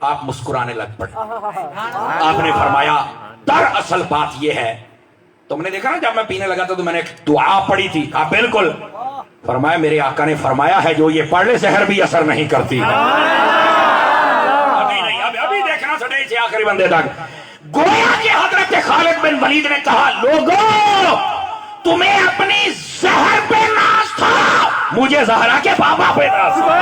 آپ مسکرانے لگ پڑے. آپ نے فرمایا دراصل بات یہ ہے, تم نے دیکھا نا جب میں پینے لگا تھا تو میں نے ایک دعا پڑھی تھی. کہا بالکل. فرمایا میرے آقا نے فرمایا ہے جو یہ پڑھ لے زہر بھی اثر نہیں کرتی. ابھی نہیں, ابھی دیکھنا سٹے سے آخری بندے تک. گویا کہ حضرت خالد بن ولید نے کہا لوگوں تمہیں اپنی زہر پہ ناز تھا, مجھے زہرا کے بابا پہ ناز تھا.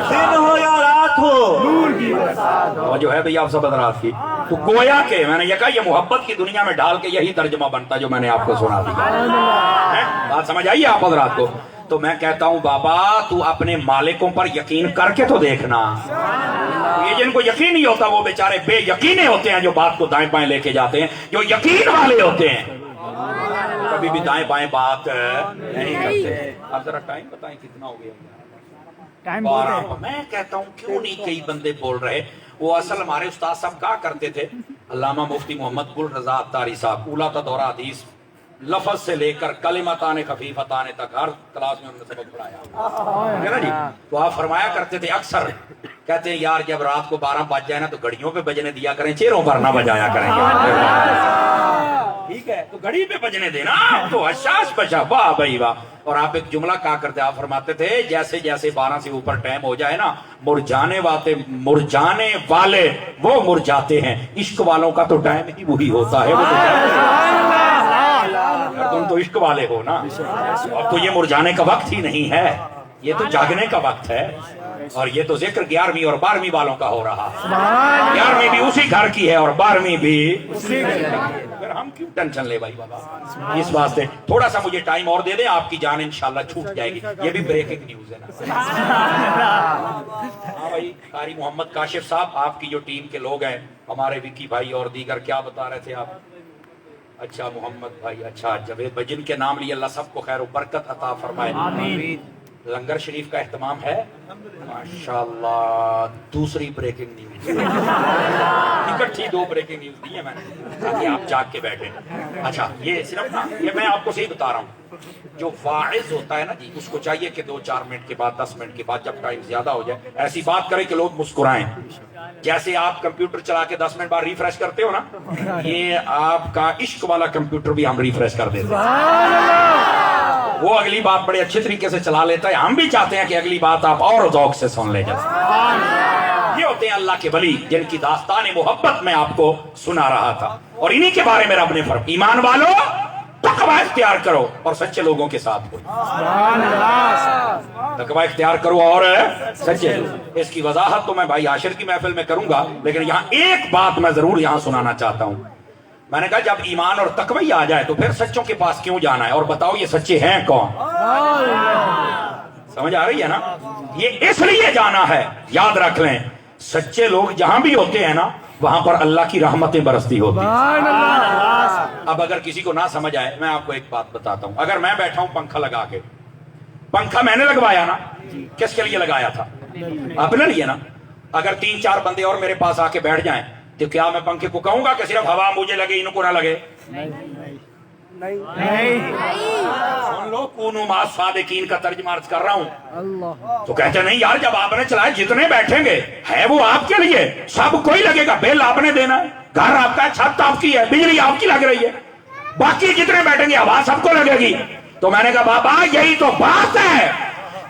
دن ہو یا رات ہو, جو ہے بھئی آپ سب حضرات کی, تو گویا کہ میں نے یہ کہا یہ محبت کی دنیا میں ڈال کے یہی ترجمہ بنتا جو میں نے آپ کو سنا دیا. بات سمجھ آئیے آپ حضرات کو. تو میں کہتا ہوں بابا تو اپنے مالکوں پر یقین کر کے تو دیکھنا. یہ جن کو یقین نہیں ہوتا وہ بیچارے بے یقینے ہوتے ہیں جو بات کو دائیں بائیں لے کے جاتے ہیں. جو یقین والے ہوتے ہیں کبھی بھی دائیں بائیں بات نہیں کرتے. آپ ذرا ٹائم بتائیں کتنا ہو گیا؟ میں کہتا ہوں کیوں نہیں کئی بندے بول رہے. وہ اصل ہمارے استاد صاحب کہا کرتے تھے, علامہ مفتی محمد گل رضا عطاری صاحب, اولا تا دورہ حدیث لفظ سے لے کر کلمتان خفیفتان تک ہر کلاس میں انہوں نے سبق پڑھایا ہے نا جی. تو آپ فرمایا کرتے تھے اکثر کہتے ہیں یار جب رات کو 12 بج جائے نا تو گھڑیوں پہ بجنے دیا کریں, چہروں پر نہ بجایا کریں. ٹھیک ہے تو گھڑی پہ بجنے دینا تو حساس بچا. واہ بھائی واہ. اور آپ ایک جملہ کہا کرتے, آپ فرماتے تھے جیسے جیسے 12 سے اوپر ٹائم ہو جائے نا مرجانے والے وہ مرجاتے ہیں, عشق والوں کا تو ٹائم ہی وہی ہوتا ہے. تم تو عشق والے ہو نا, اب تو یہ مرجانے کا وقت ہی نہیں ہے, یہ تو جاگنے کا وقت ہے. اور یہ تو ذکر 11ویں اور 12ویں والوں کا ہو رہا. 11ویں بھی اسی گھر کی ہے اور 12ویں بھی پھر ہم کیوں ٹینشن لے بھائی بابا. اس واسطے تھوڑا سا مجھے ٹائم اور دے دیں, آپ کی جان انشاءاللہ چھوٹ جائے گی. یہ بھی بریکنگ نیوز ہے نا. ہاں بھائی قاری محمد کاشف صاحب آپ کی جو ٹیم کے لوگ ہیں, ہمارے وکی بھائی اور دیگر, کیا بتا رہے تھے آپ؟ اچھا محمد بھائی, اچھا جاوید بھائی, جن کے نام لیے اللہ سب کو خیر و برکت عطا فرمائے. لنگر شریف کا اہتمام ہے ماشاءاللہ. دوسری بریکنگ نیوز, اکٹھی 2 بریکنگ نیوز دی ہے میں نے تاکہ آپ جاگ کے بیٹھیں. اچھا یہ صرف نا, یہ میں آپ کو صحیح بتا رہا ہوں, جو واعظ ہوتا ہے نا جی اس کو چاہیے کہ 2-4 منٹ کے بعد 10 منٹ کے بعد جب ٹائم زیادہ ہو جائے ایسی بات کرے کہ لوگ مسکرائیں. جیسے آپ کمپیوٹر چلا کے 10 منٹ بعد ریفریش کرتے ہو نا, یہ آپ کا عشق والا کمپیوٹر بھی ہم ریفریش کر دیتے ہیں. وہ اگلی بات بڑے اچھے طریقے سے چلا لیتا ہے, ہم بھی چاہتے ہیں کہ اگلی بات آپ اور ذوق سے سن لیں. یہ ہوتے ہیں اللہ کے ولی جن کی داستان محبت میں آپ کو سنا رہا تھا, اور انہی کے بارے میں رب نے فرمایا ایمان والو تقوی اختیار کرو اور سچے لوگوں کے ساتھ ہو. تقوی اختیار کرو اور سچے. اس کی وضاحت تو میں بھائی عاشر کی محفل میں کروں گا, لیکن یہاں ایک بات میں ضرور یہاں سنانا چاہتا ہوں. میں نے کہا جب ایمان اور تقوی آ جائے تو پھر سچوں کے پاس کیوں جانا ہے, اور بتاؤ یہ سچے ہیں کون؟ سمجھ آ رہی ہے نا؟ یہ اس لیے جانا ہے, یاد رکھ لیں سچے لوگ جہاں بھی ہوتے ہیں نا وہاں پر اللہ کی رحمتیں برستی ہوتی ہیں. اب اگر کسی کو نہ سمجھ آئے میں آپ کو ایک بات بتاتا ہوں. اگر میں بیٹھا ہوں پنکھا لگا کے, پنکھا میں نے لگوایا نا, کس کے لیے لگایا تھا؟ آپ نے لیا نا. اگر 3-4 بندے اور میرے پاس آ کے بیٹھ جائیں تو کیا میں پنکھے کو کہوں گا کہ صرف ہوا مجھے لگے ان کو نہ لگے؟ سن لو کونوا مع الصادقین کا ترجمہ عرض کر رہا ہوں. تو کہتے نہیں یار جب آپ نے چلایا جتنے بیٹھیں گے ہے وہ آپ کے لیے, سب کوئی لگے گا, بل آپ نے دینا ہے, گھر آپ کا ہے, چھت آپ کی ہے, بجلی آپ کی لگ رہی ہے, باقی جتنے بیٹھیں گے ہوا سب کو لگے گی. تو میں نے کہا بابا یہی تو بات ہے,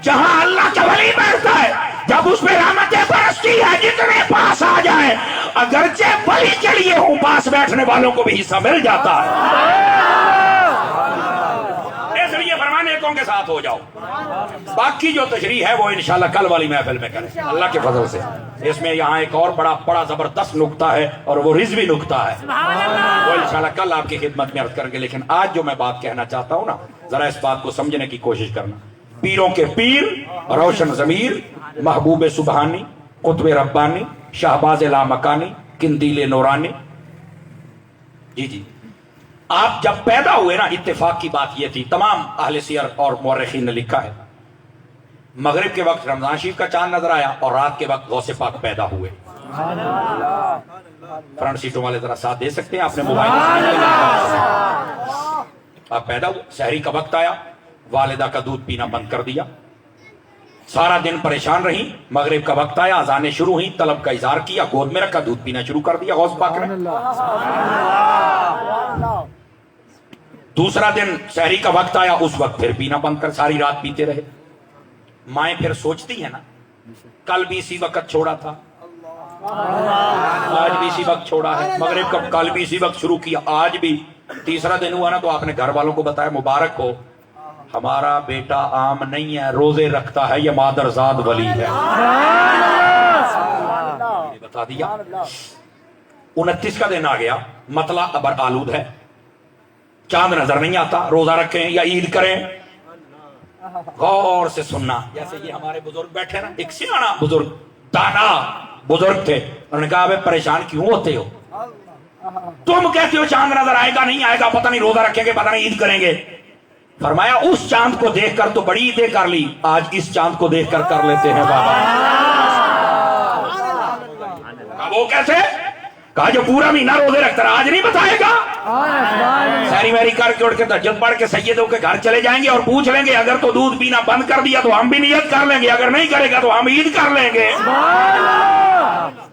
جہاں اللہ کا ولی بیٹھتا ہے جب اس پہ رحمتیں برستی ہے جتنے پاس آ جائیں, اگرچہ ولی کے لیے ہوں پاس بیٹھنے والوں کو بھی حصہ مل جاتا ہے. اس لیے فرمانے نیکوں کے ساتھ ہو جاؤ. باقی جو تشریح ہے وہ انشاءاللہ کل والی محفل میں کریں اللہ کے فضل سے. اس میں یہاں ایک اور بڑا زبردست نقطہ ہے اور وہ رضوی نقطہ ہے, وہ انشاءاللہ کل آپ کی خدمت میں عرض کریں گے. لیکن آج جو میں بات کہنا چاہتا ہوں نا, ذرا اس بات کو سمجھنے کی کوشش کرنا. پیروں کے پیر, روشن ضمیر, محبوب سبحانی, قطب ربانی, شہباز لامکانی, قندیل نورانی. جی آپ جب پیدا ہوئے نا, اتفاق کی بات یہ تھی, تمام اہل سیر اور مورخین نے لکھا ہے, مغرب کے وقت رمضان شریف کا چاند نظر آیا اور رات کے وقت غوث پاک پیدا ہوئے. فرنٹ سیٹوں والے ذرا ساتھ دے سکتے ہیں؟ آپ نے موبائل آپ پیدا ہوئے، سحری کا وقت آیا، والدہ کا دودھ پینا بند کر دیا، سارا دن پریشان رہی، مغرب کا وقت آیا، اذانیں شروع ہوئی، طلب کا اظہار کیا، گود میں رکھا، دودھ پینا شروع کر دیا غوث پاک نے۔ دوسرا دن سحری کا وقت آیا، اس وقت پھر پینا بند کر ساری رات پیتے رہے۔ مائیں پھر سوچتی ہیں نا، کل بھی اسی وقت چھوڑا تھا، آج بھی اسی وقت چھوڑا ہے، مغرب کا کل بھی اسی وقت شروع کیا، آج بھی۔ تیسرا دن ہوا نا تو آپ نے گھر والوں کو بتایا، مبارک ہو، ہمارا بیٹا عام نہیں ہے، روزے رکھتا ہے، یہ مادرزاد ولی ہے، بتا دیا۔ 29 کا دن آ گیا، مطلع ابر آلود ہے، چاند نظر نہیں آتا، روزہ رکھیں یا عید کریں، غور سے سننا۔ جیسے یہ ہمارے بزرگ بیٹھے نا، ایک سیانا بزرگ، دانا بزرگ تھے، انہوں نے کہا بے پریشان کیوں ہوتے ہو؟ تم کہتے ہو چاند نظر آئے گا نہیں آئے گا، پتہ نہیں روزہ رکھیں گے، پتہ نہیں عید کریں گے۔ فرمایا اس چاند کو دیکھ کر تو بڑی عیدیں کر لی، آج اس چاند کو دیکھ کر لیتے ہیں بابا۔ کہا وہ کیسے؟ کہا جو پورا مہینہ روزے رکھتا رہا، آج نہیں بتائے گا؟ ساری میری کر کے اٹھ کے تہجد پڑھ کے سیدوں کے گھر چلے جائیں گے اور پوچھ لیں گے اگر تو دودھ پینا بند کر دیا تو ہم بھی نیت کر لیں گے، اگر نہیں کرے گا تو ہم عید کر لیں گے۔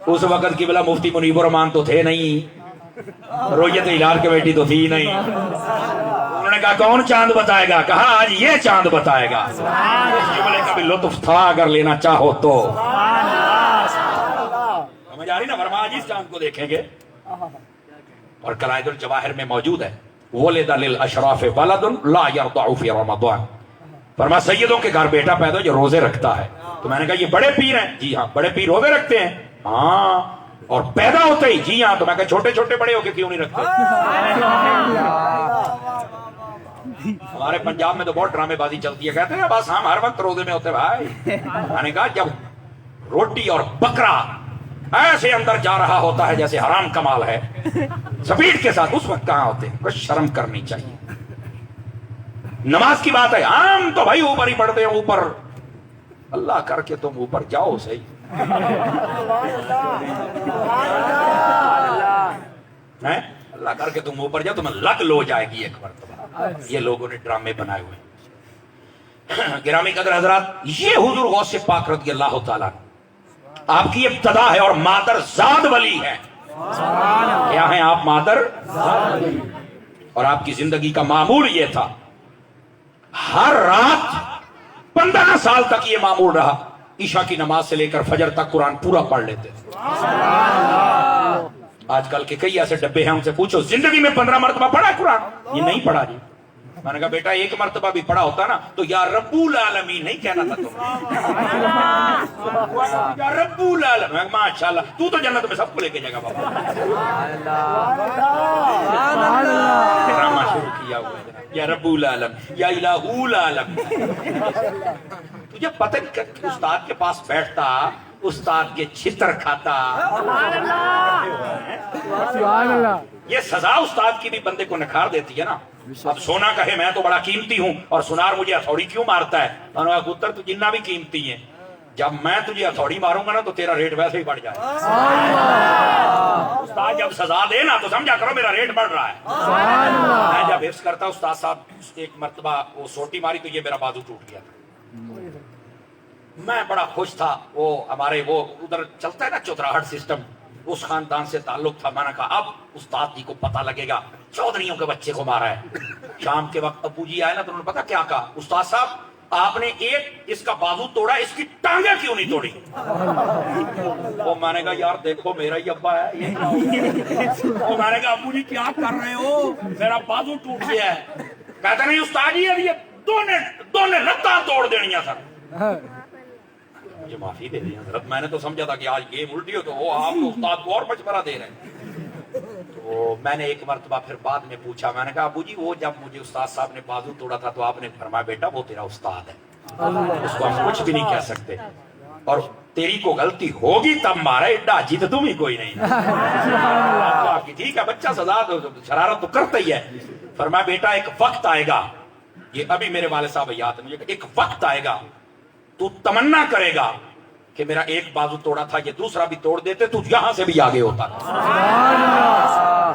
اس وقت کی بلا مفتی منیب الرحمان تو تھے نہیں، رویت ہلال کمیٹی تو تھی نہیں، انہوں نے کہا کون چاند بتائے گا؟ کہا آج یہ چاند بتائے گا۔ اس جملے کا بھی لطف تھا اگر لینا چاہو تو۔ سمجھ آ رہی نا؟ فرمایا آج اس چاند کو دیکھیں گے۔ اور قلائد الجواہر میں موجود ہے، ولد للاشراف ولد لا يرضع فی رمضان، فرمایا سیدوں کے گھر بیٹا پیدا جو روزے رکھتا ہے۔ تو میں نے کہا یہ بڑے پیر ہیں؟ جی ہاں۔ بڑے پیر روزے رکھتے ہیں؟ ہاں۔ اور پیدا ہوتے ہی؟ جی ہاں۔ تو میں کہا چھوٹے چھوٹے بڑے ہو کے کیوں نہیں رکھتے؟ ہمارے پنجاب میں تو بہت ڈرامے بازی چلتی ہے، کہتے ہیں بس ہم ہر وقت روزے میں ہوتے بھائی۔ میں نے کہا جب روٹی اور بکرا ایسے اندر جا رہا ہوتا ہے جیسے حرام کمال ہے سپیڈ کے ساتھ، اس وقت کہاں ہوتے ہیں؟ کچھ شرم کرنی چاہیے۔ نماز کی بات ہے، ہم تو بھائی اوپر ہی پڑھتے ہیں، اوپر اللہ کر کے تم اوپر جاؤ صحیح۔ اللہ کر کے تم اوپر جاؤ، تمہیں لگ لو جائے گی ایک مرتبہ۔ یہ لوگوں نے ڈرامے بنائے ہوئے ہیں۔ گرامی قدر حضرات، یہ حضور غوث پاک رضی اللہ تعالیٰ آپ کی ابتدا ہے اور مادر زاد ولی ہے۔ کیا ہیں آپ؟ مادر زاد ولی۔ اور آپ کی زندگی کا معمول یہ تھا، ہر رات 15 سال تک یہ معمول رہا، عشاء کی نماز سے لے کر فجر تک قرآن پورا پڑھ لیتے تھے۔ آج کل کے کئی ایسے ڈبے ہیں، ان سے پوچھو زندگی میں 15 مرتبہ پڑھا قرآن؟ یہ نہیں پڑھا جی۔ میں نے کہا بیٹا ایک مرتبہ بھی پڑھا ہوتا نا تو یا رب العالمین نہیں کہنا تھا تم، یا رب العالمین۔ ماشاءاللہ تو جنت میں سب کو لے کے جائے گا بابا۔ ڈرامہ شروع کیا ہوا ہے، یا رب العالم، یا الہ العالم۔ تجھے پتہ نہیں کہ استاد کے پاس بیٹھتا، استاد کے چھتر کھاتا۔ یہ سزا استاد کی بھی بندے کو نکھار دیتی ہے نا۔ اب سونا کہے میں تو بڑا قیمتی ہوں اور سنار مجھے ہتھوڑی کیوں مارتا ہے؟ انہوں نے کہا پتر تو جنہ بھی قیمتی ہیں، جب میں تجھے ہتھوڑی ماروں گا نا تو تیرا ریٹ ویسے ہی بڑھ جائے گا۔ استاد جب سزا دے نا تو سمجھا کرو میرا ریٹ بڑھ رہا ہے۔ میں جب حفظ کرتا استاد صاحب ایک مرتبہ وہ سوٹی ماری تو یہ میرا بازو ٹوٹ گیا تھا، میں بڑا خوش تھا۔ وہ ہمارے وہ ادھر چلتا ہے نا چودراہٹ سسٹم، اس خاندان سے تعلق تھا۔ میں نے کہا اب استاد جی کو پتہ لگے گا چودھریوں کے بچے کو مارا ہے۔ شام کے وقت ابو جی آئے نا تو انہوں نے پتا کیا کہا؟ استاد صاحب آپ نے ایک اس کا بازو توڑا، اس کی ٹانگیں کیوں نہیں توڑی؟ وہ میں نے کہا یار دیکھو میرا ہی ابا ہے یہ۔ وہ میں نے کہا ابو جی کیا کر رہے ہو، میرا بازو ٹوٹ گیا ہے۔ کہتے نہیں استاد جی اب یہ دونے لتاں توڑ دینیاں سر۔ مجھے معافی دے دیں حضرت، میں نے تو سمجھا تھا کہ آج گیم الٹی ہو تو وہ آپ کو استاد کو اور مشورہ دے رہے ہیں۔ تو میں نے ایک مرتبہ پھر بعد میں پوچھا، میں نے کہا ابو جی وہ جب مجھے استاد صاحب نے بازو توڑا تھا تو آپ نے فرمایا بیٹا وہ تیرا استاد ہے، اس کو ہم کچھ بھی نہیں کہہ سکتے، اور تیری کو غلطی ہوگی تب مارا، ایڈا جی تو تم ہی کوئی نہیں۔ آپ کی ٹھیک ہے بچہ سزا شرارت تو کرتا ہی ہے۔ فرمایا بیٹا ایک وقت آئے گا، یہ ابھی میرے والد صاحب یاد ہے مجھے، ایک وقت آئے گا تو تمنا کرے گا کہ میرا ایک بازو توڑا تھا یہ دوسرا بھی توڑ دیتے تو یہاں سے بھی آگے ہوتا تھا.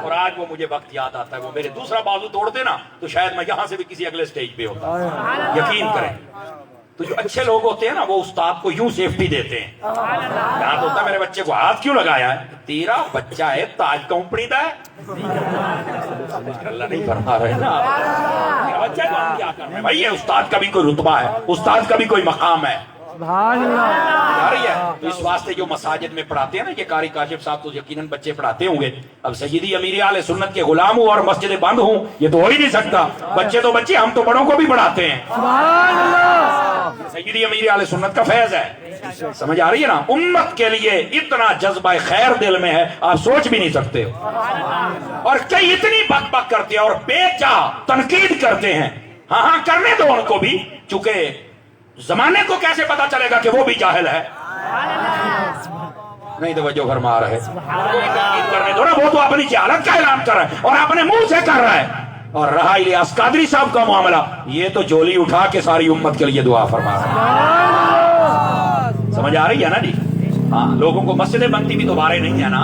اور آج وہ مجھے وقت یاد آتا ہے, وہ میرے دوسرا بازو توڑتے نا تو شاید میں یہاں سے بھی کسی اگلے سٹیج پہ ہوتا. یقین کریں تو جو اچھے لوگ ہوتے ہیں نا وہ استاد کو یوں سیفٹی دیتے ہیں. یاد ہوتا ہے میرے بچے کو ہاتھ کیوں لگایا ہے, تیرا بچہ ہے تاج کمپنی کا ہے. اللہ نہیں فرما رہے نا, بچہ کو ہم کیا کر رہے ہیں بھائی, یہ استاد کا بھی کوئی رتبہ ہے, استاد کا بھی کوئی مقام ہے. سبحان اللہ. آ رہی ہے تو اس واسطے جو مساجد میں پڑھاتے ہیں نا یہ قاری کاشف صاحب تو یقیناً بچے پڑھاتے ہوں گے. اب سیدی امیر اہل سنت کے غلام ہوں اور مسجدیں بند ہوں یہ تو ہو ہی نہیں سکتا. بچے تو بچے, ہم تو بڑوں کو بھی پڑھاتے ہیں. سبحان اللہ. سیدی امیر اہل سنت کا فیض ہے. سمجھ آ رہی ہے نا, امت کے لیے اتنا جذبہ خیر دل میں ہے آپ سوچ بھی نہیں سکتے ہو. اور کئی اتنی بک بک کرتے ہیں اور بے جا تنقید کرتے ہیں. ہاں کرنے دو ان کو بھی, چونکہ زمانے کو کیسے پتا چلے گا کہ وہ بھی جاہل ہے. نہیں توجہ فرما رہے, کرنے دو نا, وہ تو اپنی جہالت کا اعلان کر رہا ہے اور اپنے منہ سے کر رہا ہے. اور رہا الیاس قادری صاحب کا معاملہ, یہ تو جولی اٹھا کے ساری امت کے لیے دعا فرما رہا ہے. سمجھ آ رہی ہے نا جی. ہاں لوگوں کو مسجدیں بنتی بھی دوبارے نہیں ہے نا.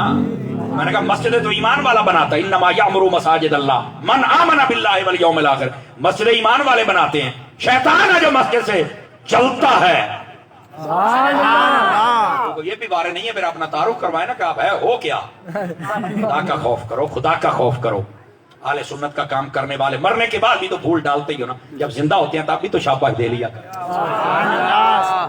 میں نے کہا مسجدیں تو ایمان والا بناتا ہے, انما یعمر مساجد اللہ من آمن باللہ والیوم الاخر. مسجدیں ایمان والے بناتے ہیں, شیطان ہے جو مسجد سے چلتا ہے. یہ بھی بارے نہیں ہے میرا اپنا تعارف کروائے نا کہ آپ ہے ہو کیا. خدا کا خوف کرو, خدا کا خوف کرو. اہل سنت کا کام کرنے والے مرنے کے بعد بھی تو بھول ڈالتے ہی ہو نا, جب زندہ ہوتے ہیں تب بھی تو شاباش دے لیا کریں.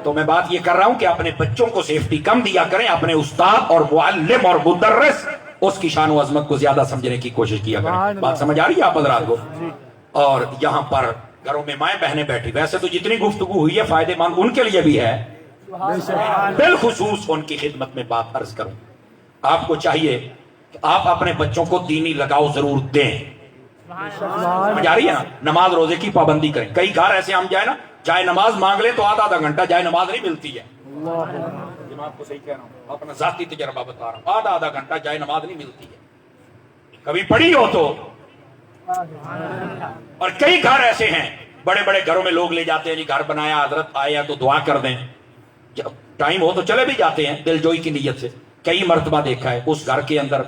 تو میں بات یہ کر رہا ہوں کہ اپنے بچوں کو سیفٹی کم دیا کریں, اپنے استاد اور معلم اور مدرس اس کی شان و عظمت کو زیادہ سمجھنے کی کوشش کیا کریں. بات سمجھ آ رہی ہے آپ حضرات کو. اور یہاں پر گھروں میں مائیں بہنیں بیٹھی, ویسے تو جتنی گفتگو ہوئی ہے فائدے مند ان کے لیے بھی ہے, بالخصوص ان کی خدمت میں بات عرض کروں. آپ کو چاہیے کہ آپ اپنے بچوں کو دینی لگاؤ ضرور دیں. سمجھ آ رہی ہے نا, نماز روزے کی پابندی کریں. کئی گھر ایسے ہم جائے نا, چاہے نماز مانگ لیں تو آدھا گھنٹہ جائے نماز نہیں ملتی ہے. جناب کو صحیح کہہ رہا ہوں, اپنا ذاتی تجربہ بتا رہا ہوں, آدھا گھنٹہ جائے نماز نہیں ملتی ہے. کبھی پڑھی ہو تو. اور کئی گھر ایسے ہیں, بڑے بڑے گھروں میں لوگ لے جاتے ہیں, جی گھر بنایا حضرت آیا تو دعا کر دیں. جب ٹائم ہو تو چلے بھی جاتے ہیں دل جوئی کی نیت سے. کئی مرتبہ دیکھا ہے اس گھر کے اندر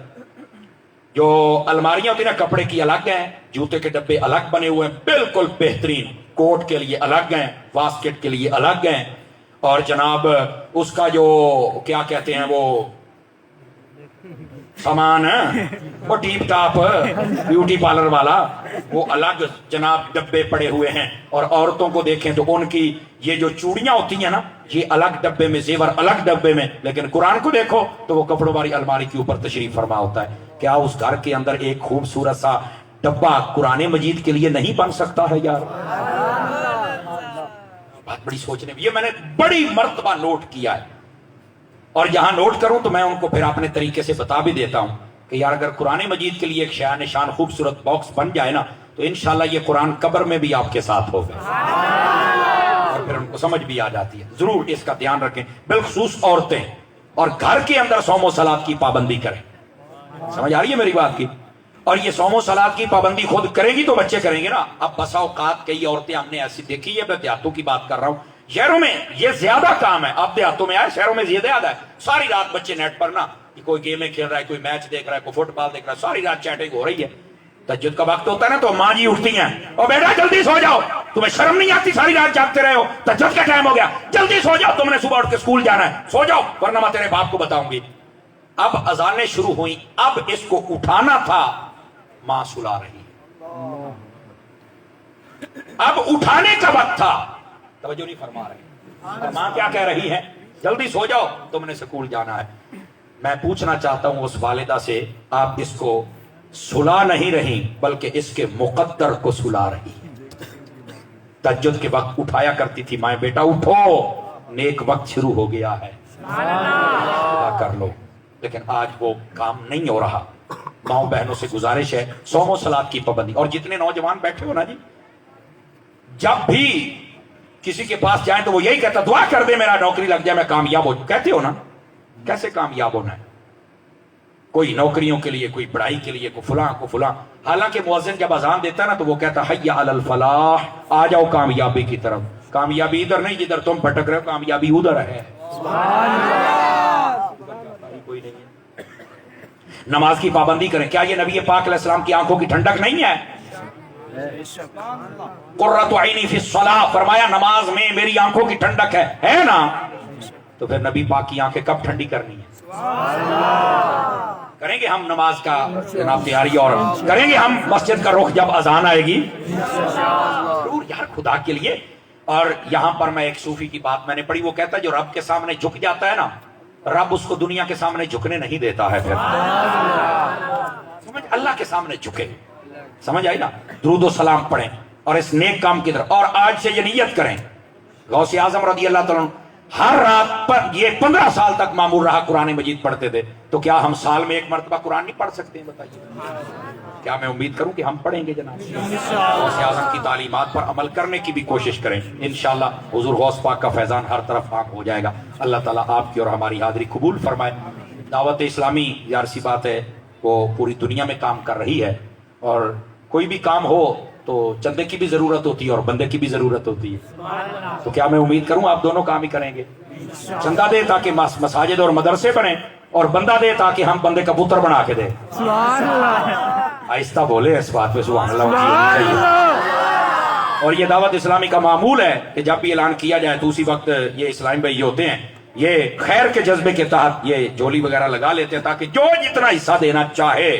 جو الماریاں ہوتی ہیں نا کپڑے کی الگ ہیں, جوتے کے ڈبے الگ بنے ہوئے ہیں, بالکل بہترین, کوٹ کے لیے الگ ہیں, واسکٹ کے لیے الگ ہیں, اور جناب اس کا جو کیا کہتے ہیں وہ سامان ہے وہ ٹیپ ٹاپ بیوٹی پارلر والا وہ الگ جناب ڈبے پڑے ہوئے ہیں. اور عورتوں کو دیکھیں تو ان کی یہ جو چوڑیاں ہوتی ہیں نا یہ الگ ڈبے میں, زیور الگ ڈبے میں. لیکن قرآن کو دیکھو تو وہ کپڑوں والی الماری کے اوپر تشریف فرما ہوتا ہے. کیا اس گھر کے اندر ایک خوبصورت سا ڈبہ قرآن مجید کے لیے نہیں بن سکتا ہے یار؟ بات بڑی سوچنے میں, یہ میں نے بڑی مرتبہ نوٹ کیا ہے. اور یہاں نوٹ کروں تو میں ان کو پھر اپنے طریقے سے بتا بھی دیتا ہوں کہ یار اگر قرآن مجید کے لیے ایک شایان شان خوبصورت باکس بن جائے نا تو انشاءاللہ یہ قرآن قبر میں بھی آپ کے ساتھ ہوگا, اور پھر ان کو سمجھ بھی آ جاتی ہے. ضرور اس کا دھیان رکھیں, بالخصوص عورتیں, اور گھر کے اندر صوم و صلات کی پابندی کریں. سمجھ آ رہی ہے میری بات کی؟ اور یہ صوم و صلات کی پابندی خود کریں گی تو بچے کریں گے نا. اب بسا اوقات کئی عورتیں ہم نے ایسی دیکھی ہے, میں دیہاتوں کی بات کر رہا ہوں, شہروں میں یہ زیادہ کام ہے. اب دیہاتوں میں آئے, شہروں میں زیادہ ہے. ساری رات بچے نیٹ پر نا کوئی گیمیں کھیل رہا ہے, کوئی میچ دیکھ رہا ہے, کوئی فٹ بال دیکھ رہا ہے, ساری رات چیٹنگ ہو رہی ہے. تہجد کا وقت ہوتا ہے نا تو ماں جی اٹھتی ہیں, اور بیٹا جلدی سو جاؤ, تمہیں شرم نہیں آتی ساری رات جاگتے رہے ہو, تہجد کا ٹائم ہو گیا, جلدی سو جاؤ, تم نے صبح اٹھ کے اسکول جانا ہے, سو جاؤ ورنہ میں تیرے باپ کو بتاؤں گی. اب اذانیں شروع ہوئیں, اب اس کو اٹھانا تھا, ماں سلا رہی ہے. اب اٹھانے کا وقت تھا, توجہ نہیں فرما رہی. ماں کیا کہہ رہی ہے, جلدی سو جاؤ تم نے اسکول جانا ہے. میں پوچھنا چاہتا ہوں اس والدہ سے, آپ اس کو سلا نہیں رہی بلکہ اس کے مقدر کو سلا رہی. تہجد کے وقت اٹھایا کرتی تھی مائیں, بیٹا اٹھو نیک وقت شروع ہو گیا ہے, کر لو. لیکن آج وہ کام نہیں ہو رہا. ماؤں بہنوں سے گزارش ہے صوم و صلات کی پابندی. اور جتنے نوجوان بیٹھے ہو نا جی, جب بھی کسی کے پاس جائیں تو وہ یہی کہتا دعا کر دے میرا نوکری لگ جائے میں کامیاب ہو. کہتے ہو نا, کیسے کامیاب ہونا ہے؟ کوئی نوکریوں کے لیے, کوئی پڑھائی کے لیے, کوئی فلاں کو فلاں. حالانکہ مؤذن جب اذان دیتا ہے نا تو وہ کہتا حی علی الفلاح, آ جاؤ کامیابی کی طرف. کامیابی ادھر نہیں جدھر تم بھٹک رہے ہو, کامیابی ادھر ہے. کوئی نہیں ہے. نماز کی پابندی کریں. کیا یہ نبی پاک علیہ السلام کی آنکھوں کی ٹھنڈک نہیں ہے؟ قرۃ عینی فی الصلاۃ، فرمایا نماز میں میری آنکھوں کی ٹھنڈک ہے نا؟ تو پھر نبی پاک کی آنکھیں کب ٹھنڈی کرنی ہے؟ کریں گے ہم نماز کا جناب تیاری، اور کریں گے ہم مسجد کا رخ جب اذان آئے گی ضرور یار خدا کے لیے. اور یہاں پر میں ایک صوفی کی بات میں نے پڑھی، وہ کہتا ہے جو رب کے سامنے جھک جاتا ہے نا، رب اس کو دنیا کے سامنے جھکنے نہیں دیتا ہے. پھر سمجھ اللہ کے سامنے جھکے، سمجھ آئی نا؟ درود و سلام پڑھیں اور اس نیک کام کی طرف. اور آج سے یہ نیت کریں، غوث اعظم رضی اللہ تعالیٰ ہر رات پر یہ 15 سال تک معمول رہا قرآن مجید پڑھتے تھے، تو کیا ہم سال میں ایک مرتبہ قرآن نہیں پڑھ سکتے ہیں؟ بتائیے. کیا میں امید کروں کہ ہم پڑھیں گے جناب؟ غوث اعظم کی تعلیمات پر عمل کرنے کی بھی کوشش کریں. انشاءاللہ حضور غوث پاک کا فیضان ہر طرف عام ہو جائے گا. اللہ تعالیٰ آپ کی اور ہماری حاضری قبول فرمائے. دعوت اسلامی ظاہر سی بات ہے وہ پوری دنیا میں کام کر رہی ہے، اور کوئی بھی کام ہو تو چندے کی بھی ضرورت ہوتی ہے اور بندے کی بھی ضرورت ہوتی ہے. تو کیا میں امید کروں آپ دونوں کام ہی کریں گے؟ چندہ دے تاکہ مساجد اور مدرسے بنے، اور بندہ دے تاکہ ہم بندے کا پتر بنا کے دیں. آہستہ بولے اس بات پہ سبحان اللہ. اور یہ دعوت اسلامی کا معمول ہے کہ جب بھی اعلان کیا جائے تو اسی وقت یہ اسلام بھائی ہوتے ہیں، یہ خیر کے جذبے کے تحت یہ جولی وغیرہ لگا لیتے ہیں تاکہ جو جتنا حصہ دینا چاہے.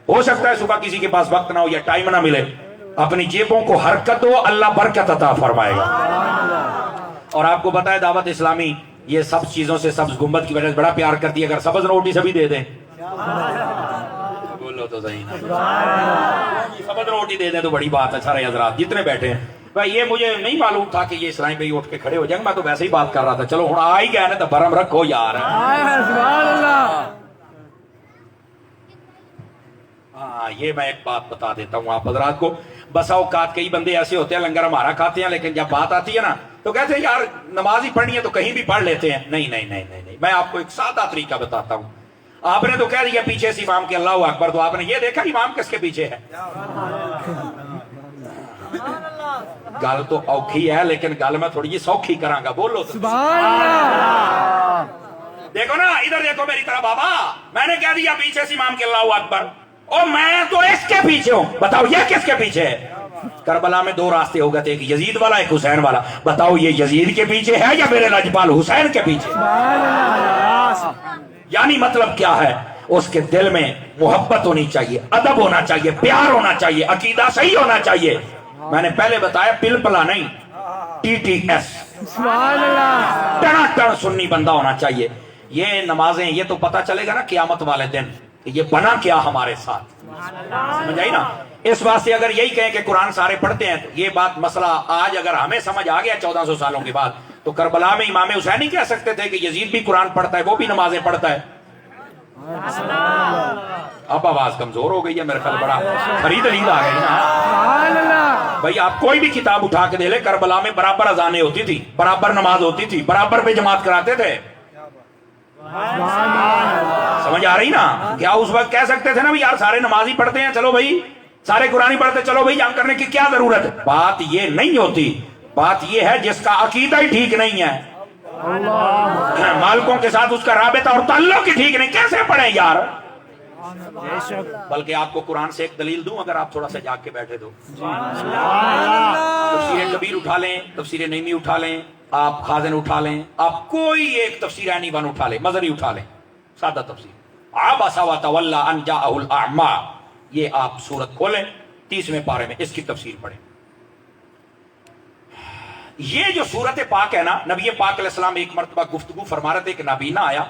ہو سکتا ہے صبح کسی کے پاس وقت نہ ہو یا ٹائم نہ ملے، اپنی جیبوں کو حرکت ہو، اللہ برکت عطا فرمائے گا. اور آپ کو پتا ہے دعوت اسلامی یہ سب چیزوں سے سبز گنبد کی وجہ سے بڑا پیار کرتی ہے. اگر سبز روٹی سبھی دے دیں، بولو تو صحیح، سبز روٹی دے دیں تو بڑی بات ہے. سارے حضرات جتنے بیٹھے ہیں بھائی، یہ مجھے نہیں معلوم تھا کہ یہ اسلام بھائی اٹھ کے کھڑے ہو جائیں گے. میں تو ویسے ہی بات کر رہا تھا. چلو ہوں آ ہی گیا نا تو برم رکھو یار. ہاں یہ میں ایک بات بتا دیتا ہوں آپ حضرات کو. بسا اوقات کئی بندے ایسے ہوتے ہیں لنگر ہمارا کھاتے ہیں، لیکن جب بات آتی ہے نا تو کہتے ہیں یار نماز ہی پڑھنی ہے تو کہیں بھی پڑھ لیتے ہیں. نہیں نہیں نہیں نہیں نہیں، میں آپ کو ایک سادہ طریقہ بتاتا ہوں. آپ نے تو کہہ دیا پیچھے سے امام کے اللہ اکبر، تو آپ نے یہ دیکھا امام کس کے پیچھے ہے؟ گل تو اوکھی ہے لیکن گل میں تھوڑی جی سوکھی کراں گا. بولو تو دیکھو نا، ادھر دیکھو میری طرف بابا. میں نے کہہ دیا پیچھے سے امام کے اللہ اکبر، اور میں تو اس کے پیچھے ہوں. بتاؤ یہ کس کے پیچھے ہے؟ کربلا میں دو راستے ہو گئے تھے، ایک یزید والا ایک حسین والا. بتاؤ یہ یزید کے پیچھے ہے یا میرے لجپال حسین کے پیچھے؟ یعنی مطلب کیا ہے؟ اس کے دل میں محبت ہونی چاہیے، ادب ہونا چاہیے، پیار ہونا چاہیے، عقیدہ صحیح ہونا چاہیے. میں نے پہلے بتایا پل پلا نہیں، TTS ٹنا ٹن سنی بندہ ہونا چاہیے. یہ نمازیں یہ تو پتہ چلے گا نا قیامت والے دن کہ یہ بنا کیا ہمارے ساتھ. سمجھ آئی نا؟ اس واسطے اگر یہی کہیں کہ قرآن سارے پڑھتے ہیں تو یہ بات مسئلہ آج اگر ہمیں سمجھ آ گیا 1400 سالوں کے بعد، تو کربلا میں امام حسین ہی کہہ سکتے تھے کہ یزید بھی قرآن پڑھتا ہے، وہ بھی نمازیں پڑھتا ہے. اب آواز کمزور ہو گئی ہے میرے خیال، بڑا خرید آ گئی نا. بھائی آپ کوئی بھی کتاب اٹھا کے دے لے، کربلا میں برابر اذانیں ہوتی تھی، برابر نماز ہوتی تھی، برابر پہ جماعت کراتے تھے. سمجھ آ رہی نا؟ کیا اس وقت کہہ سکتے تھے نا یار سارے نماز ہی پڑھتے ہیں، چلو بھائی سارے قرآن ہی پڑھتے، چلو بھائی جنگ کرنے کی کیا ضرورت ہے؟ بات یہ نہیں ہوتی. بات یہ ہے جس کا عقیدہ ہی ٹھیک نہیں ہے، مالکوں کے ساتھ اس کا رابطہ اور تعلق ہی ٹھیک نہیں، کیسے پڑھیں یار؟ بلکہ آپ کو قرآن سے ایک دلیل دوں اگر آپ تھوڑا سا جاگ کے بیٹھے تو. تفسیر کبیر اٹھا لیں، تفسیر نعیمی اٹھا لیں، آپ خازن اٹھا لیں، آپ کوئی ایک تفسیر عینی ون اٹھا لیں، مظہری اٹھا لیں، سادہ تفسیر عبس وتولی ان جاءہ الاعمی، یہ آپ سورت کھولیں 30ویں پارے میں اس کی تفسیر پڑھیں. یہ جو سورت پاک ہے نا، نبی پاک علیہ السلام ایک مرتبہ گفتگو فرما رہے تھے کہ نابینا آیا،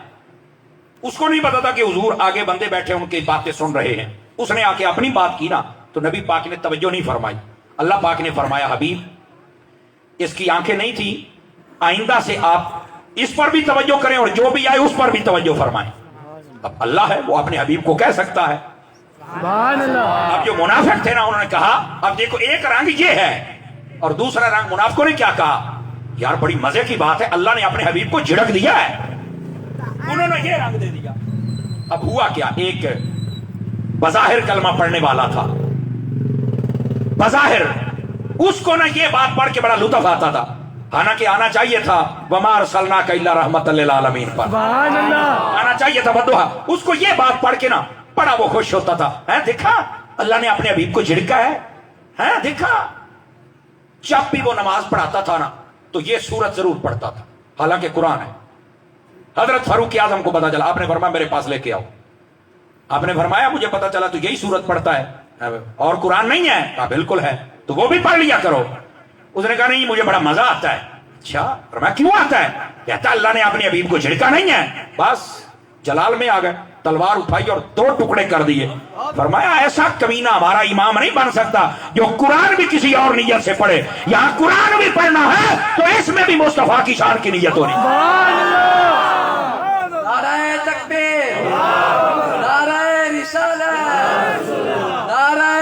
اس کو نہیں پتا تھا کہ حضور آگے بندے بیٹھے ان کی باتیں سن رہے ہیں. اس نے آ کے اپنی بات کی نا تو نبی پاک نے توجہ نہیں فرمائی. اللہ پاک نے فرمایا حبیب اس کی آنکھیں نہیں تھی، آئندہ سے آپ اس پر بھی توجہ کریں اور جو بھی آئے اس پر بھی توجہ فرمائیں. اب اللہ ہے وہ اپنے حبیب کو کہہ سکتا ہے. اب جو منافق تھے نا انہوں نے کہا اب دیکھو ایک رنگ یہ ہے اور دوسرا رنگ منافقوں نے کیا کہا، یار بڑی مزے کی بات ہے اللہ نے اپنے حبیب کو جھڑک دیا ہے، انہوں نے یہ رنگ دے دیا. اب ہوا کیا، ایک بظاہر کلمہ پڑھنے والا تھا، بظاہر اس کو نا یہ بات پڑھ کے بڑا لطف آتا تھا، حالانکہ آنا چاہیے تھا وما ارسلناک الا رحمۃ للعالمین پر، سبحان اللہ. آنا چاہیے تھا بدوہا. اس کو یہ بات پڑھ کے نا بڑا وہ خوش ہوتا تھا. دیکھا اللہ نے اپنے حبیب کو جھڑکا ہے. دیکھا جب بھی وہ نماز پڑھاتا تھا نا تو یہ سورت ضرور پڑھتا تھا، حالانکہ قرآن ہے. حضرت فاروق اعظم کو پتا چلا، آپ نے فرمایا میرے پاس لے کے آؤ. آپ نے فرمایا مجھے پتا چلا تو یہی سورت پڑھتا ہے اور قرآن نہیں ہے. کہا بالکل ہے، تو وہ بھی پڑھ لیا کرو. اس نے کہا نہیں مجھے بڑا مزہ آتا ہے. اچھا فرمایا کیوں آتا ہے؟ کہتا اللہ نے اپنے حبیب کو جھڑکا نہیں ہے. بس جلال میں آ گئے، تلوار اٹھائی اور 2 ٹکڑے کر دیے. فرمایا ایسا کمینہ ہمارا امام نہیں بن سکتا جو قرآن بھی کسی اور نیت سے پڑھے. یہاں قرآن بھی پڑھنا ہے تو اس میں بھی مصطفیٰ کی شان کی نیت ہونی. نعرہ تکبیر، نعرہ رسالت، نعرہ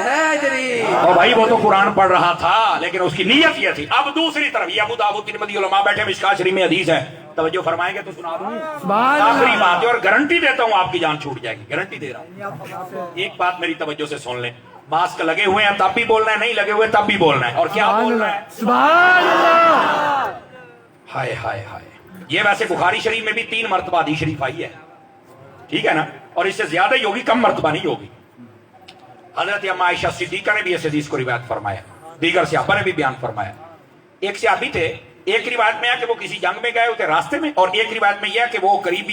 حیدری. اور بھائی وہ تو قرآن پڑھ رہا تھا لیکن اس کی نیت یہ تھی. اب دوسری طرف یہ ابو داؤد ترمذی علماء بیٹھے مشکاۃ شریف میں حدیث ہے، توجہ فرمائیں گے تو سنا دوں. سبحان آخری اللہ. بات ہے اور گارنٹی دیتا ہوں آپ کی جان چھوٹ جائے گی، گارنٹی دے رہا ہوں. ایک بات میری توجہ سے سن لیں، ماسک لگے ہوئے ہیں تب بھی بولنا ہے، نہیں لگے ہوئے تب بھی بولنا ہے. اور کیا سبحان بولنا ہے؟ اللہ. سبحان اللہ. ہائے ہائے ہائے. یہ ویسے بخاری شریف میں بھی 3 مرتبہ حدیث شریف آئی ہے، ٹھیک ہے نا، اور اس سے زیادہ ہی ہوگی، کم مرتبہ نہیں ہوگی. حضرت اما عائشہ صدیقہ نے بھی اس حدیث کو روایت فرمایا، دیگر صحابہ نے بھی بیان فرمایا. ایک صحابی تھے، ایک روایت میں ہے کہ وہ کسی جنگ میں گئے ہوتے راستے میں، اور ایک روایت میں یہ ہے کہ وہ قریبی